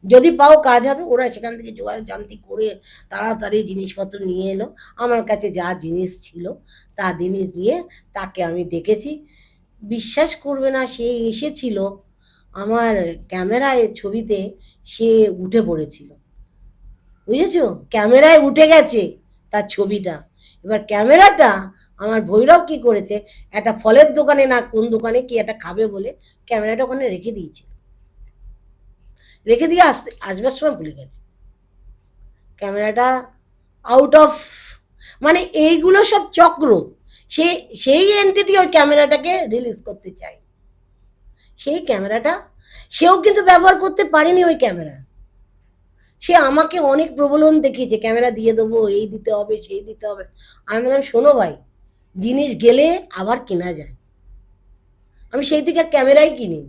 যদি পাও কাজ হবে। ওরা সেখান থেকে জোগাড় জান্তি করে তাড়াতাড়ি জিনিসপত্র নিয়ে এলো, আমার কাছে যা জিনিস ছিল তা জিনিস দিয়ে তাকে আমি ডেকেছি। বিশ্বাস করবে না, সে এসেছিল আমার ক্যামেরায় ছবিতে, সে উঠে পড়েছিল, বুঝেছো, ক্যামেরায় উঠে গেছে তার ছবিটা। এবার ক্যামেরাটা আমার ভৈরব কি করেছে, একটা ফলের দোকানে না কোন দোকানে কি একটা খাবে বলে ক্যামেরাটা ওখানে রেখে দিয়েছিল, রেখে দিয়ে আসবার সময় ভুলে গেছে ক্যামেরাটা আউট অফ, মানে এইগুলো সব চক্র। সে সেই এন্টিটি ওই ক্যামেরাটাকে রিলিজ করতে চায়, সেই ক্যামেরাটা সেও কিন্তু ব্যবহার করতে পারেনি ওই ক্যামেরা। সে আমাকে অনেক প্রলোভন দেখিয়েছে, ক্যামেরা দিয়ে দেবো, এই দিতে হবে সেই দিতে হবে। আমি বললাম শোনো ভাই, জিনিস গেলে আবার কেনা যায়, আমি সেই থেকে ক্যামেরাই কিনি,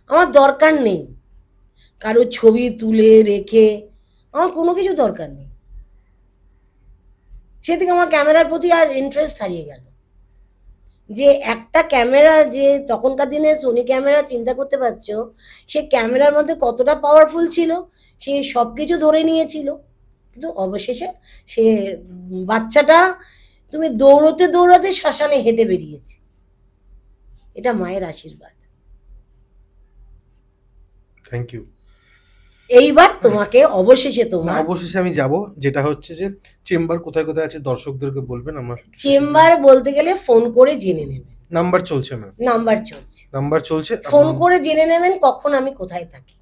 আমার দরকার নেই কারো ছবি তুলে রেখে, আমার কোনো কিছু দরকার নেই। সে থেকে আমার ক্যামেরার প্রতি আর ইন্টারেস্ট হারিয়ে গেল। যে একটা ক্যামেরা, যে তখনকার দিনে সোনি ক্যামেরা, চিন্তা করতে পারছো সে ক্যামেরার মধ্যে কতটা পাওয়ারফুল ছিল, সে সব কিছু ধরে নিয়েছিল। কিন্তু অবশেষে সে বাচ্চাটা, তুমি দৌড়তে দৌড়তে শ্মশানে হেঁটে বেরিয়েছে, এটা মায়ের আশীর্বাদ। Thank you. এইবার তোমাকে অবশেষে না, তোমার অবশেষে আমি যাব, যেটা হচ্ছে যে চেম্বার কোথায় কোথায় আছে দর্শকদেরকে বলবেন আমার। চেম্বার বলতে গেলে ফোন করে জেনে নেবেন, নাম্বার চলছে ম্যাম, নাম্বার চলছে, নাম্বার চলছে, ফোন করে জেনে নেবেন কখন আমি কোথায় থাকি,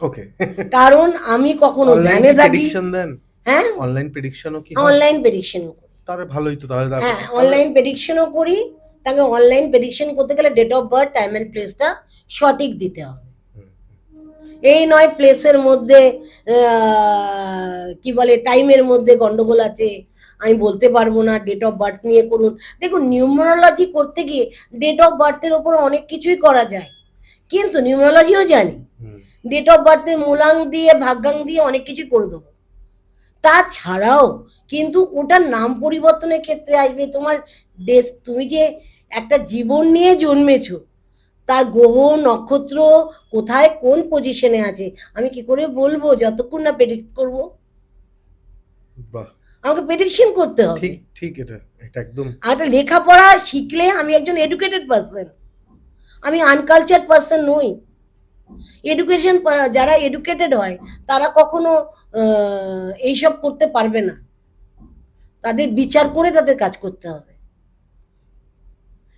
ওকে। কারণ আমি কখনো অনলাইন ধ্যানে থাকি। প্রেডিকশন দেন? হ্যাঁ, অনলাইন প্রেডিকশনও কি হয়? অনলাইন প্রেডিকশনও করি। তাহলে ভালোই তো, তাহলে হ্যাঁ, অনলাইন প্রেডিকশনও করি। তাকে অনলাইন প্রেডিকশন করতে গেলে date of birth, time and প্লেসটা সঠিক দিতে হবে। এই নয় প্লেসের মধ্যে কি বলে টাইমের মধ্যে গন্ডগোল আছে, আমি বলতে পারবো না, ডেট অফ বার্থ নিয়ে করুন। দেখুন, নিউমারোলজি করতে গিয়ে ডেট অফ বার্থের ওপর অনেক কিছুই করা যায়, কিন্তু নিউমারোলজিও জানি, ডেট অফ বার্থের মূলাঙ্ক দিয়ে ভাগ্যাঙ্ক দিয়ে অনেক কিছুই করে দেবো। তাছাড়াও কিন্তু ওটার নাম পরিবর্তনের ক্ষেত্রে আসবে তোমার ডেস, তুমি যে একটা জীবন নিয়ে জন্মেছো, তার গ্রহ নক্ষত্র কোথায় কোন পজিশনে আছে আমি কি করে বলবো যতক্ষণ না প্রেডিক্ট করব। বাহ, আমাকে প্রেডিকশন করতে হবে। ঠিক ঠিক, এটা এটা একদম। আর একটা লেখাপড়া শিখলে আমি একজন এডুকেটেড পার্সন, আমি আনকালচার্ড পার্সন নই। এডুকেশন, যারা এডুকেটেড হয় তারা কখনো এইসব করতে পারবে না, তাদের বিচার করে তাদের কাজ করতে হবে,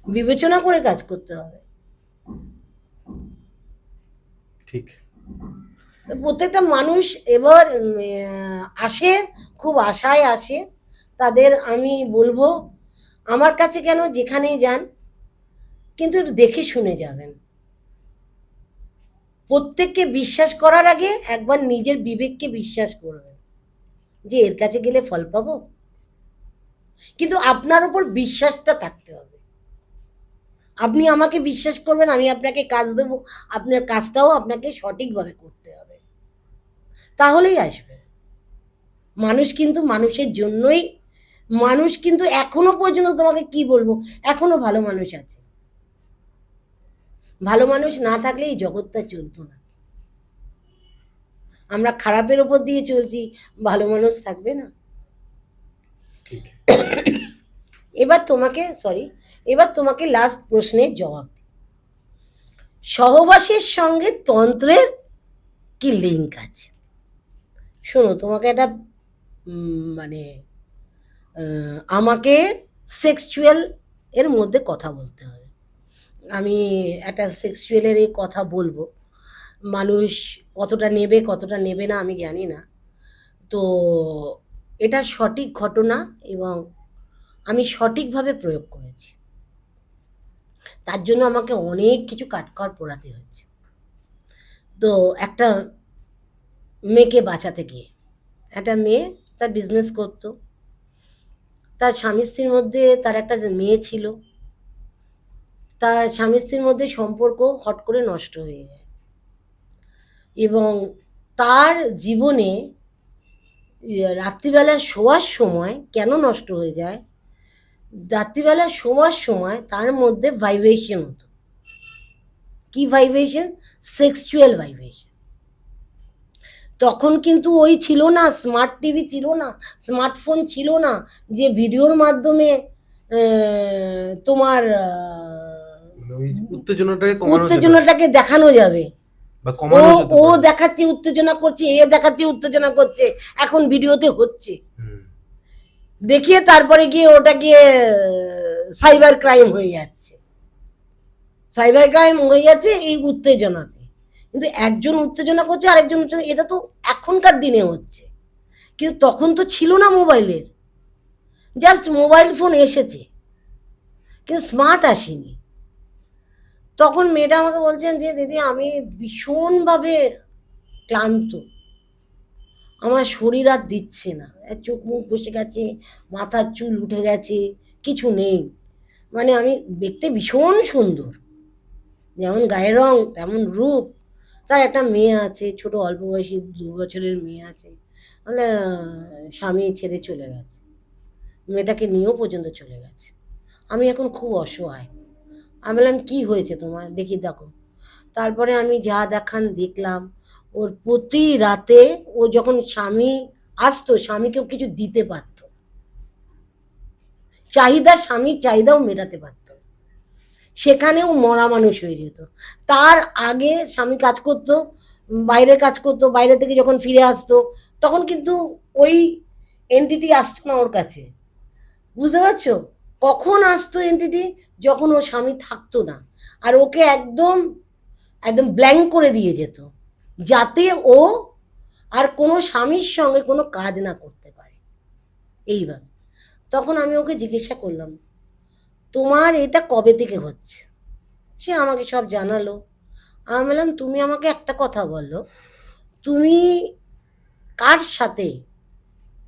বিবেচনা করে কাজ করতে হবে। ঠিক। প্রত্যেকটা মানুষ এবার আসে, খুব আশায় আসে। তাদের আমি বলবো, আমার কাছে কেন, যেখানেই যান কিন্তু একটু দেখে শুনে যাবেন। প্রত্যেককে বিশ্বাস করার আগে একবার নিজের বিবেককে বিশ্বাস করবেন যে এর কাছে গেলে ফল পাবো। কিন্তু আপনার উপর বিশ্বাসটা থাকতে হবে। আপনি আমাকে বিশ্বাস করবেন, আমি আপনাকে কাজ দেব, আপনার কাজটাও আপনাকে সঠিকভাবে করতে হবে, তাহলেই আসবে। মানুষ কিন্তু মানুষের জন্যই, মানুষ কিন্তু এখনো পর্যন্ত, তোমাকে কি বলবো, এখনো ভালো মানুষ আছে। ভালো মানুষ না থাকলে এই জগৎটা চলতো না। আমরা খারাপের ওপর দিয়ে চলছি, ভালো মানুষ থাকবে না। ঠিক। এবার তোমাকে লাস্ট প্রশ্নের জবাব দিই। সহবাসের সঙ্গে তন্ত্রের কি লিঙ্ক আছে? শোনো, তোমাকে একটা মানে আমাকে সেক্সুয়াল এর মধ্যে কথা বলতে হবে। আমি একটা সেক্সুয়ালের এই কথা বলবো, মানুষ কতটা নেবে কতটা নেবে না আমি জানি না। তো এটা সঠিক ঘটনা এবং আমি সঠিকভাবে প্রয়োগ করেছি। তার জন্য আমাকে অনেক কিছু কাটকর পোড়াতে হয়েছে। তো একটা মেয়েকে বাঁচাতে গিয়ে, একটা মেয়ে তার বিজনেস করতো, তার স্বামী স্ত্রীর মধ্যে তার একটা যে মেয়ে ছিল, তার স্বামী স্ত্রীর মধ্যে সম্পর্ক হট করে নষ্ট হয়ে যায় এবং তার জীবনে রাত্রিবেলা শোয়ার সময় কেন নষ্ট হয়ে যায়, রাত্রিবেলা শোয়ার সময় তার মধ্যে ভাইব্রেশন হতো। কি ভাইব্রেশন? Sexual vibration. তখন কিন্তু ওই ছিল না, স্মার্ট টিভি ছিল না, স্মার্টফোন ছিল না যে ভিডিওর মাধ্যমে তোমার মানে ওই উত্তেজনাটাকে কমানো যেত উত্তেজনাটাকে দেখানো যাবে। বা ও কমানো যেতে ও পারে। দেখাচ্ছে উত্তেজনা করছে, এ দেখাচ্ছে উত্তেজনা করছে, এখন ভিডিওতে হচ্ছে। হুম। দেখিয়ে তারপরে গিয়ে ওটা গিয়ে সাইবার ক্রাইম হয়ে যাচ্ছে, সাইবার ক্রাইম হয়ে যাচ্ছে এই উত্তেজনাতে। কিন্তু একজন উত্তেজনা করছে আরেকজন উত্তেজনা, এটা তো এখনকার দিনে হচ্ছে, কিন্তু তখন তো ছিল না মোবাইলের, জাস্ট মোবাইল ফোন এসেছে কিন্তু স্মার্ট আসেনি। তখন মেয়েটা আমাকে বলছেন যে দিদি আমি ভীষণভাবে ক্লান্ত, আমার শরীর আর দিচ্ছে না, চোখ মুখ বসে গেছে, মাথার চুল উঠে গেছে, কিছু নেই। মানে আমি দেখতে ভীষণ সুন্দর, যেমন গায়ের রং তেমন রূপ। তার একটা মেয়ে আছে, ছোট অল্প বয়সী 2 বছরের মেয়ে আছে। মানে স্বামী ছেড়ে চলে গেছে, মেয়েটাকে নিয়েও পর্যন্ত চলে গেছে। আমি এখন খুব অসহায়। আমি বললাম কি হয়েছে তোমার, দেখি দেখো। তারপরে আমি যা দেখান দেখলাম, ওর প্রতি রাতে ও যখন স্বামী আসতো স্বামীকেও কিছু দিতে পারত, চাহিদা, স্বামীর চাহিদাও মেটাতে পারত, সেখানেও মরা মানুষ হয়ে যেত। তার আগে স্বামী কাজ করতো, বাইরে কাজ করতো, বাইরে থেকে যখন ফিরে আসতো তখন কিন্তু ওই এনটিটি আসতো না ওর কাছে। বুঝতে পারছো? কখন আসতো এনটিটি? যখন ওর স্বামী থাকতো না, আর ওকে একদম একদম ব্ল্যাঙ্ক করে দিয়ে যেত, যাতে ও আর কোনো স্বামীর সঙ্গে কোনো কাজ না করতে পারে। এইভাবে তখন আমি ওকে জিজ্ঞাসা করলাম তোমার এটা কবে থেকে হচ্ছে? সে আমাকে সব জানালো। আমি বললাম তুমি আমাকে একটা কথা বলো, তুমি কার সাথে,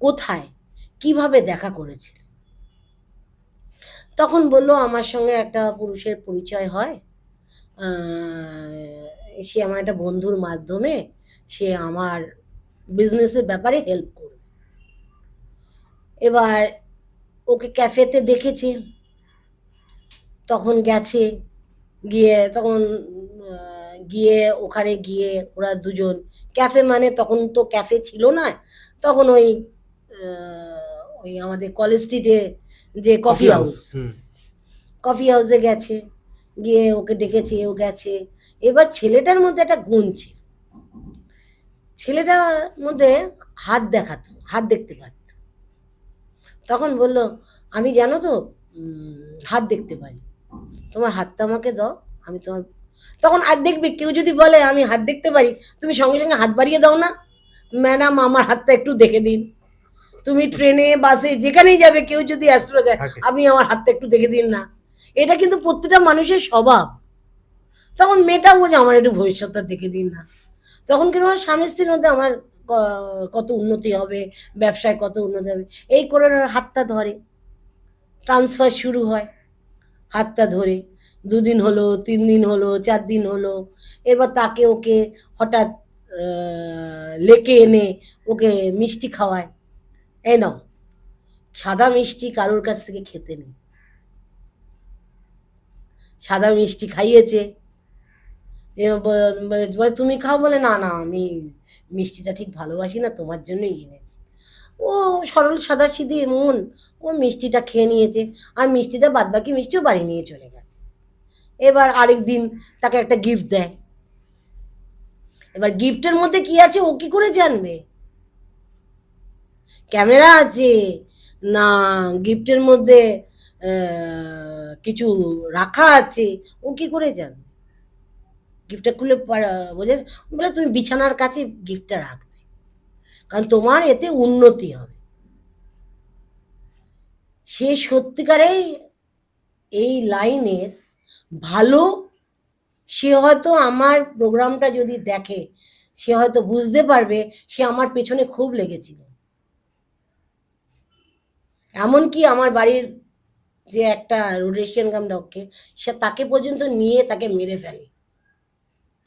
কোথায়, কিভাবে দেখা করেছিলে? তখন বলল আমার সঙ্গে একটা পুরুষের পরিচয় হয়, সে আমার একটা বন্ধুর মাধ্যমে, সে আমার বিজনেসের ব্যাপারে হেল্প করবে। এবার ওকে ক্যাফেতে দেখেছে, তখন গেছে, গিয়ে তখন গিয়ে ওখানে গিয়ে ওরা দুজন, ক্যাফে মানে তখন তো ক্যাফে ছিল না, তখন ওই আমাদের কলেজ স্ট্রিটে যে কফি হাউস, হুম। কফি হাউসে গেছে, গিয়ে ওকে ডেকেছে, ও গেছে। এবার ছেলেটার মধ্যে একটা গুণ ছিল, ছেলেটার মধ্যে হাত দেখাতো, হাত দেখতে পারত। তখন বলল আমি জানো তো হাত দেখতে পারি, তোমার হাতটা আমাকে দাও, আমি তোমার তখন আর দেখবে কেউ যদি বলে আমি হাত দেখতে পারি, তুমি সঙ্গে সঙ্গে হাত বাড়িয়ে দাও না, ম্যাডাম আমার হাতটা একটু দেখে দিন। তুমি ট্রেনে বাসে যেখানেই যাবে কেউ যদি অ্যাস্ট্রো দেয়, থাকে। আপনি আমার হাতটা একটু দেখে দিন না। এটা কিন্তু প্রত্যেকটা মানুষের স্বভাব। তখন মেয়েটা বোঝে আমার একটু ভবিষ্যৎটা দেখে দিন না। তখন কিন্তু আমার স্বামী স্ত্রীর মধ্যে আমার কত উন্নতি হবে, ব্যবসায় কত উন্নতি হবে, এই করে ওরা হাতটা ধরে, ট্রান্সফার শুরু হয় হাতটা ধরে। 2 দিন হলো, 3 দিন হলো, 4 দিন হলো, এরপর তাকে ওকে হঠাৎ লেকে এনে ওকে মিষ্টি খাওয়ায়, এই নাও সাদা মিষ্টি কারোর কাছ থেকে খেতে নেই। সাদা মিষ্টি খাইয়েছে, বলে তুমি খাও, বলে না না আমি মিষ্টিটা ঠিক ভালোবাসি না, তোমার জন্যই এনেছি। ও সরল সাদাসিধে মন, ও মিষ্টিটা খেয়ে নিয়েছে, আর মিষ্টিটা বাদবাকি মিষ্টিও বাড়ি নিয়ে চলে গেছে। এবার আরেক দিন তাকে একটা গিফট দেয়। এবার গিফটের মধ্যে কি আছে ও কি করে জানবে? ক্যামেরা আছে না, গিফটের মধ্যে কিছু রাখা আছে, ও কি করে জানবে? গিফটটা খুলে বোঝেন, বলে তুমি বিছানার কাছে গিফটটা রাখবে, কারণ তোমার এতে উন্নতি হবে। সে সত্যিকারেই এই লাইনের ভালো। সে হয়তো আমার প্রোগ্রামটা যদি দেখে, সে হয়তো বুঝতে পারবে সে আমার পেছনে খুব লেগেছিল। এমনকি আমার বাড়ির যে একটা রোডেশিয়ান গাম ডগকে, সে তাকে পর্যন্ত নিয়ে তাকে মেরে ফেলে।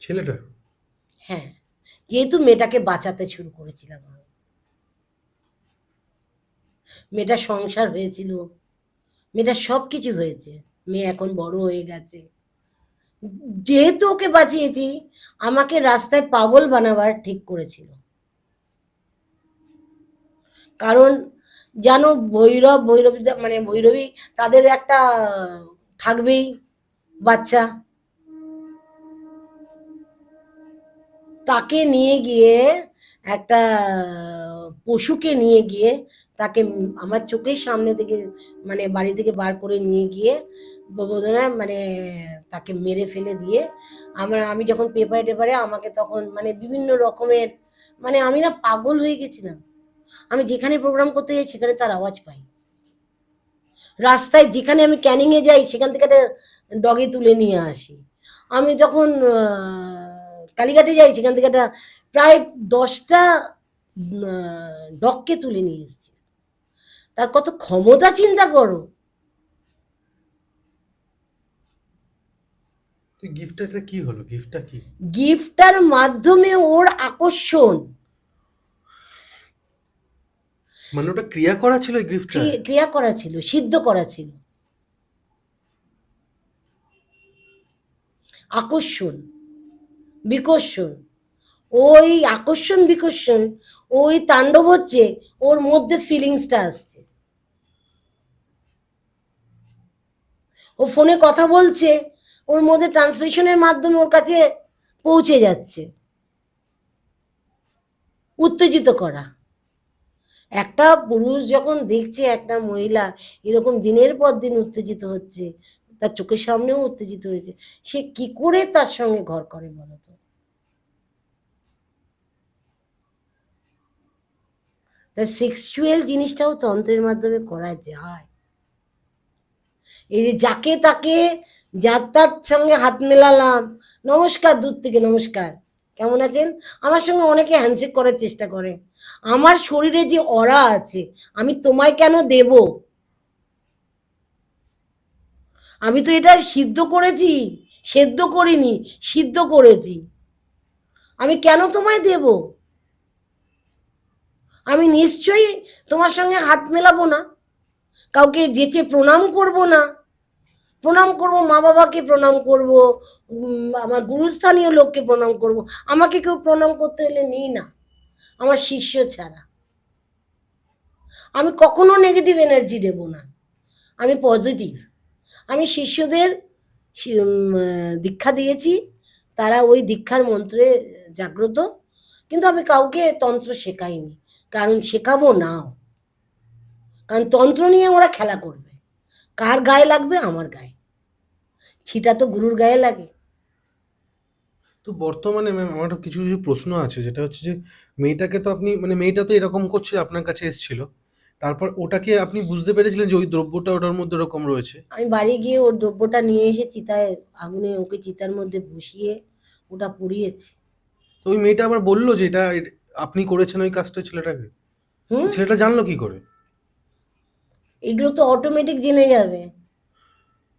ছেলেটা? হ্যাঁ, যেহেতু মেয়েটাকে বাঁচাতে শুরু করেছিলাম আমি। মেয়েটার সংসার হয়েছিল, মেয়েটার সব কিছু হয়েছে, মেয়ে এখন বড় হয়ে গেছে। যেহেতু ওকে বাঁচিয়েছি, আমাকে রাস্তায় পাগল বানাবার ঠিক করেছিল। কারণ জানো ভৈরবী মানে ভৈরবী, তাদের একটা থাকবেই বাচ্চা, তাকে নিয়ে গিয়ে একটা পশুকে নিয়ে গিয়ে তাকে আমার চোখের সামনে থেকে মানে বাড়ি থেকে বার করে নিয়ে গিয়ে বোধহয় মানে তাকে মেরে ফেলে দিয়ে, আমি যখন পেপারে টেপারে আমাকে তখন মানে বিভিন্ন রকমের, মানে আমি না পাগল হয়ে গেছিলাম। আমি যেখানে প্রোগ্রাম করতে যাই সেখানে তার আওয়াজ পাই, রাস্তায় যেখানে আমি ক্যানিংয়ে যাই সেখান থেকে একটা ডগে তুলে নিয়ে আসি। আমি যখন কালীঘাটে যাই সেখান থেকে একটা প্রায় 10টা ডগকে তুলে নিয়ে এসেছি। তার কত ক্ষমতা চিন্তা করো। তুই গিফটটা কি হলো? গিফটটা কি? গিফটার মাধ্যমে ওর আকর্ষণ, মানে ওটা ক্রিয়া করা ছিল এই গিফটটা? ক্রিয়া করা ছিল, সিদ্ধ করা ছিল। আকর্ষণ বিকর্ষণ, ওই আকর্ষণ বিকর্ষণ, ওই তাণ্ডব হচ্ছে, ওর মধ্যে ফিলিংসটা আসছে। ও ফোনে কথা বলছে, ওর মধ্যে ট্রান্সলেশনের মাধ্যমে ওর কাছে পৌঁছে যাচ্ছে। উত্তেজিত করা। একটা পুরুষ যখন দেখছে একটা মহিলা এরকম দিনের পর দিন উত্তেজিত হচ্ছে, তার চোখের সামনেও উত্তেজিত হয়েছে, সে কি করে তার সঙ্গে ঘর করে বলতো? তাই সেক্সুয়াল জিনিসটাও তন্ত্রের মাধ্যমে করা যায়। এই যে যাকে তাকে যার তার সঙ্গে হাত মেলালাম, নমস্কার দূর থেকে, নমস্কার, কেমন আছেন, আমার সঙ্গে অনেকে হ্যান্ডশেক করার চেষ্টা করে। আমার শরীরে যে অরা আছে, আমি তোমায় কেন দেব? আমি তো এটা সিদ্ধ করেছি, সেদ্ধ করিনি, সিদ্ধ করেছি। আমি কেন তোমায় দেব? আমি নিশ্চয়ই তোমার সঙ্গে হাত মেলাবো না, কাউকে যেচে প্রণাম করব না। প্রণাম করব মা বাবাকে, প্রণাম করব আমার গুরুস্থানীয় লোককে, প্রণাম করব। আমাকে কেউ প্রণাম করতে হলে নিই না, আমার শিষ্য ছাড়া। আমি কখনো নেগেটিভ এনার্জি দেব না, আমি পজিটিভ। আমি শিষ্যদের দীক্ষা দিয়েছি, তারা ওই দীক্ষার মন্ত্রে জাগ্রত, কিন্তু আমি কাউকে তন্ত্র শেখাইনি, কারণ শেখাবো নাও। কারণ তন্ত্র নিয়ে ওরা খেলা করবে, কার গায়ে লাগবে? আমার গায়ে। ছিটা তো গুরুর গায়ে লাগে। তো বর্তমানে ম্যাম আমার কিছু কিছু প্রশ্ন আছে, যেটা হচ্ছে যে মেয়েটাকে তো আপনি মানে মেয়েটা তো এরকম করছিল, আপনার কাছে এসেছিল, তারপর ওটাকে আপনি বুঝতে পেরেছিলেন যে ওই দ্রব্যটা ওটার মধ্যে ওরকম রয়েছে? আমি বাড়ি গিয়ে ওর দ্রব্যটা নিয়ে এসে চিতায় আগুনে ওকে চিতার মধ্যে বসিয়ে ওটা পুড়িয়েছি। তো ওই মেয়েটা আবার বললো যে এটা আপনি করেছেন ওই কাজটা ছেলেটাকে? তো হুম, ছেলেটা জানলো কি করে? এগুলো তো অটোমেটিক জেনে যাবে।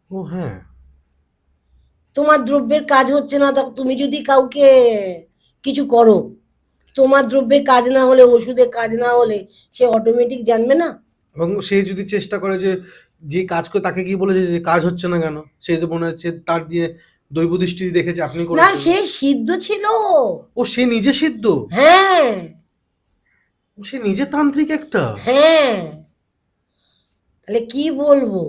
ও হ্যাঁ। তোমার দ্রব্যের কাজ হচ্ছে না, তখন তুমি যদি কাউকে কিছু করো, তোমার দ্রব্যের কাজ না হলে, ওষুধের কাজ না হলে, সে অটোমেটিক জানবে না? এবং সে যদি চেষ্টা করে যে যে কাজ করে তাকে গিয়ে বলে যে কাজ হচ্ছে না কেন, সে তো মনে হচ্ছে তার দিয়ে দৈব দৃষ্টি দেখেছে আপনি না, করেছেন। সে সিদ্ধ ছিল। ও সে নিজে সিদ্ধ? হ্যাঁ, ও সে নিজে তান্ত্রিক একটা? হ্যাঁ, তাহলে কি বলবো।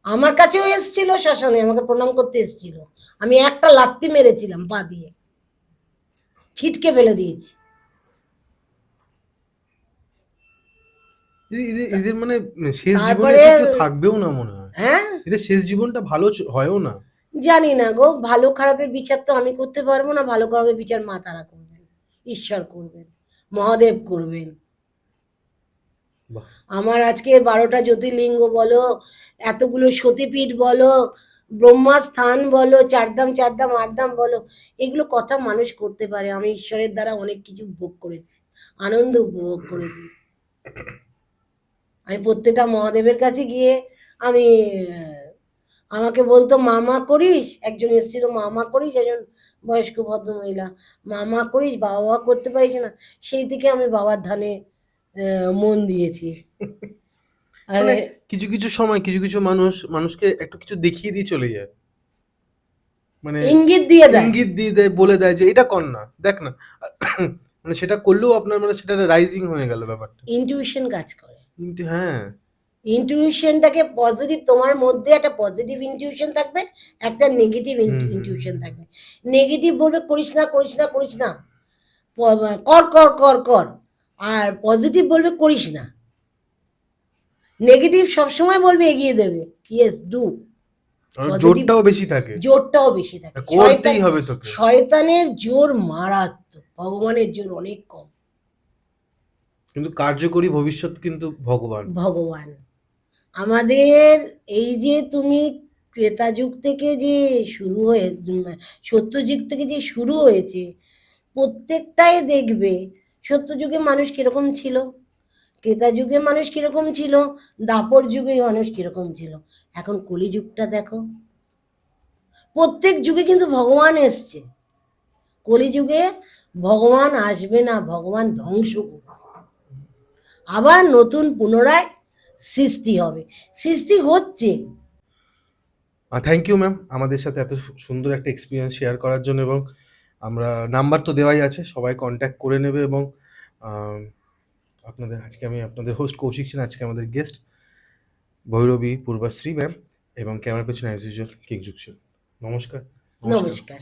আমার কাছেও এসছিল শ্মশানে, আমাকে প্রণাম করতে এসছিল। আমি একটা লাত্তি মেরেছিলাম পা দিয়ে, ছিটকে ফেলে দিয়েছি। এদের মানে শেষ জীবনে তারপরে এসে কেউ থাকবেও না মনে হয়। হ্যাঁ, এদের শেষ জীবনটা ভালো হয়ও না। জানি না গো, ভালো খারাপের বিচার তো আমি করতে পারবো না। ভালো খারাপের বিচার মা তারা করবেন, ঈশ্বর করবেন, মহাদেব করবেন। বাহ। আমার আজকে 12টা জ্যোতির্লিঙ্গ বলো, এতগুলো সতীপীঠ বলো, ব্রহ্মাস্থান বলো, চারধাম চারধাম আটধাম বলো, এগুলো কথা মানুষ করতে পারে। আমি ঈশ্বরের দ্বারা অনেক কিছু ভোগ করেছি, আনন্দ উপভোগ করেছি। আমি প্রত্যেকটা মহাদেবের কাছে গিয়ে আমি আমাকে বলতো মামা করিস, একজন এসেছিল মামা করিস, একজন বয়স্ক ভদ্রমহিলা, মামা করিস, বাবা বাবা করতে পারিস না। সেই থেকে আমি বাবার ধানে মন দিয়েছি। মানে আরে, কিছু কিছু সময় কিছু কিছু মানুষ মানুষকে একটু কিছু দেখিয়ে দিয়ে চলে যায়, মানে ইঙ্গিত দিয়ে দেয়। ইঙ্গিত দিয়ে দেয়, বলে দেয় যে এটা কর না, দেখ না। মানে সেটা করলেও আপনার মানে সেটা রাইজিং হয়ে গেল ব্যাপারটা। ইনটিউশন কাজ করে। কিন্তু হ্যাঁ। ইনটিউশনটাকে পজিটিভ, তোমার মধ্যে একটা পজিটিভ ইনটিউশন থাকবে, একটা নেগেটিভ হুম হুম ইনটিউশন থাকবে। নেগেটিভ বলবে করিস না করিস না করিস না, কর কর কর কর। আর পজিটিভ বলবে করিস না। নেগেটিভ সবসময় বলবে এগিয়ে দেবে, ইয়েস ডু। আর পজিটিভ জোরটাও বেশি থাকে, জোরটাও বেশি থাকে। করতেই হবে তোকে। শয়তানের জোর মারাত্মক, ভগবানের জোর অনেক কম। কিন্তু কার্যকরী ভবিষ্যৎ কিন্তু ভগবান। ভগবান আমাদের, এই যে তুমি ক্রেতা যুগ থেকে যে শুরু হয়ে সত্যযুগ থেকে যে শুরু হয়েছে, প্রত্যেকটাই দেখবে। সত্যযুগে মানুষ কিরকম ছিল, ক্রেতা যুগে মানুষ কিরকম ছিল, দাপর যুগে মানুষ কিরকম ছিল, এখন কলিযুগটা দেখো। প্রত্যেক যুগে কিন্তু ভগবান এসছে, কলিযুগে ভগবান আসবে না, ভগবান ধ্বংস করবে। আবার নতুন পুনরায় সৃষ্টি হবে, সৃষ্টি হচ্ছে। থ্যাংক ইউ ম্যাম আমাদের সাথে এত সুন্দর একটা এক্সপিরিয়েন্স শেয়ার করার জন্য। এবং আমরা নাম্বার তো দেওয়াই আছে, সবাই কন্ট্যাক্ট করে নেবে। এবং আম, আপনাদের আজকে আমি আপনাদের হোস্ট কৌশিক সেন, আজকে আমাদের গেস্ট ভৈরবী পূর্বাশ্রী ম্যাম, এবং ক্যামেরার পেছনে অ্যাজ ইউজুয়াল কিংজুক সেন। নমস্কার। নমস্কার। নমস্কার।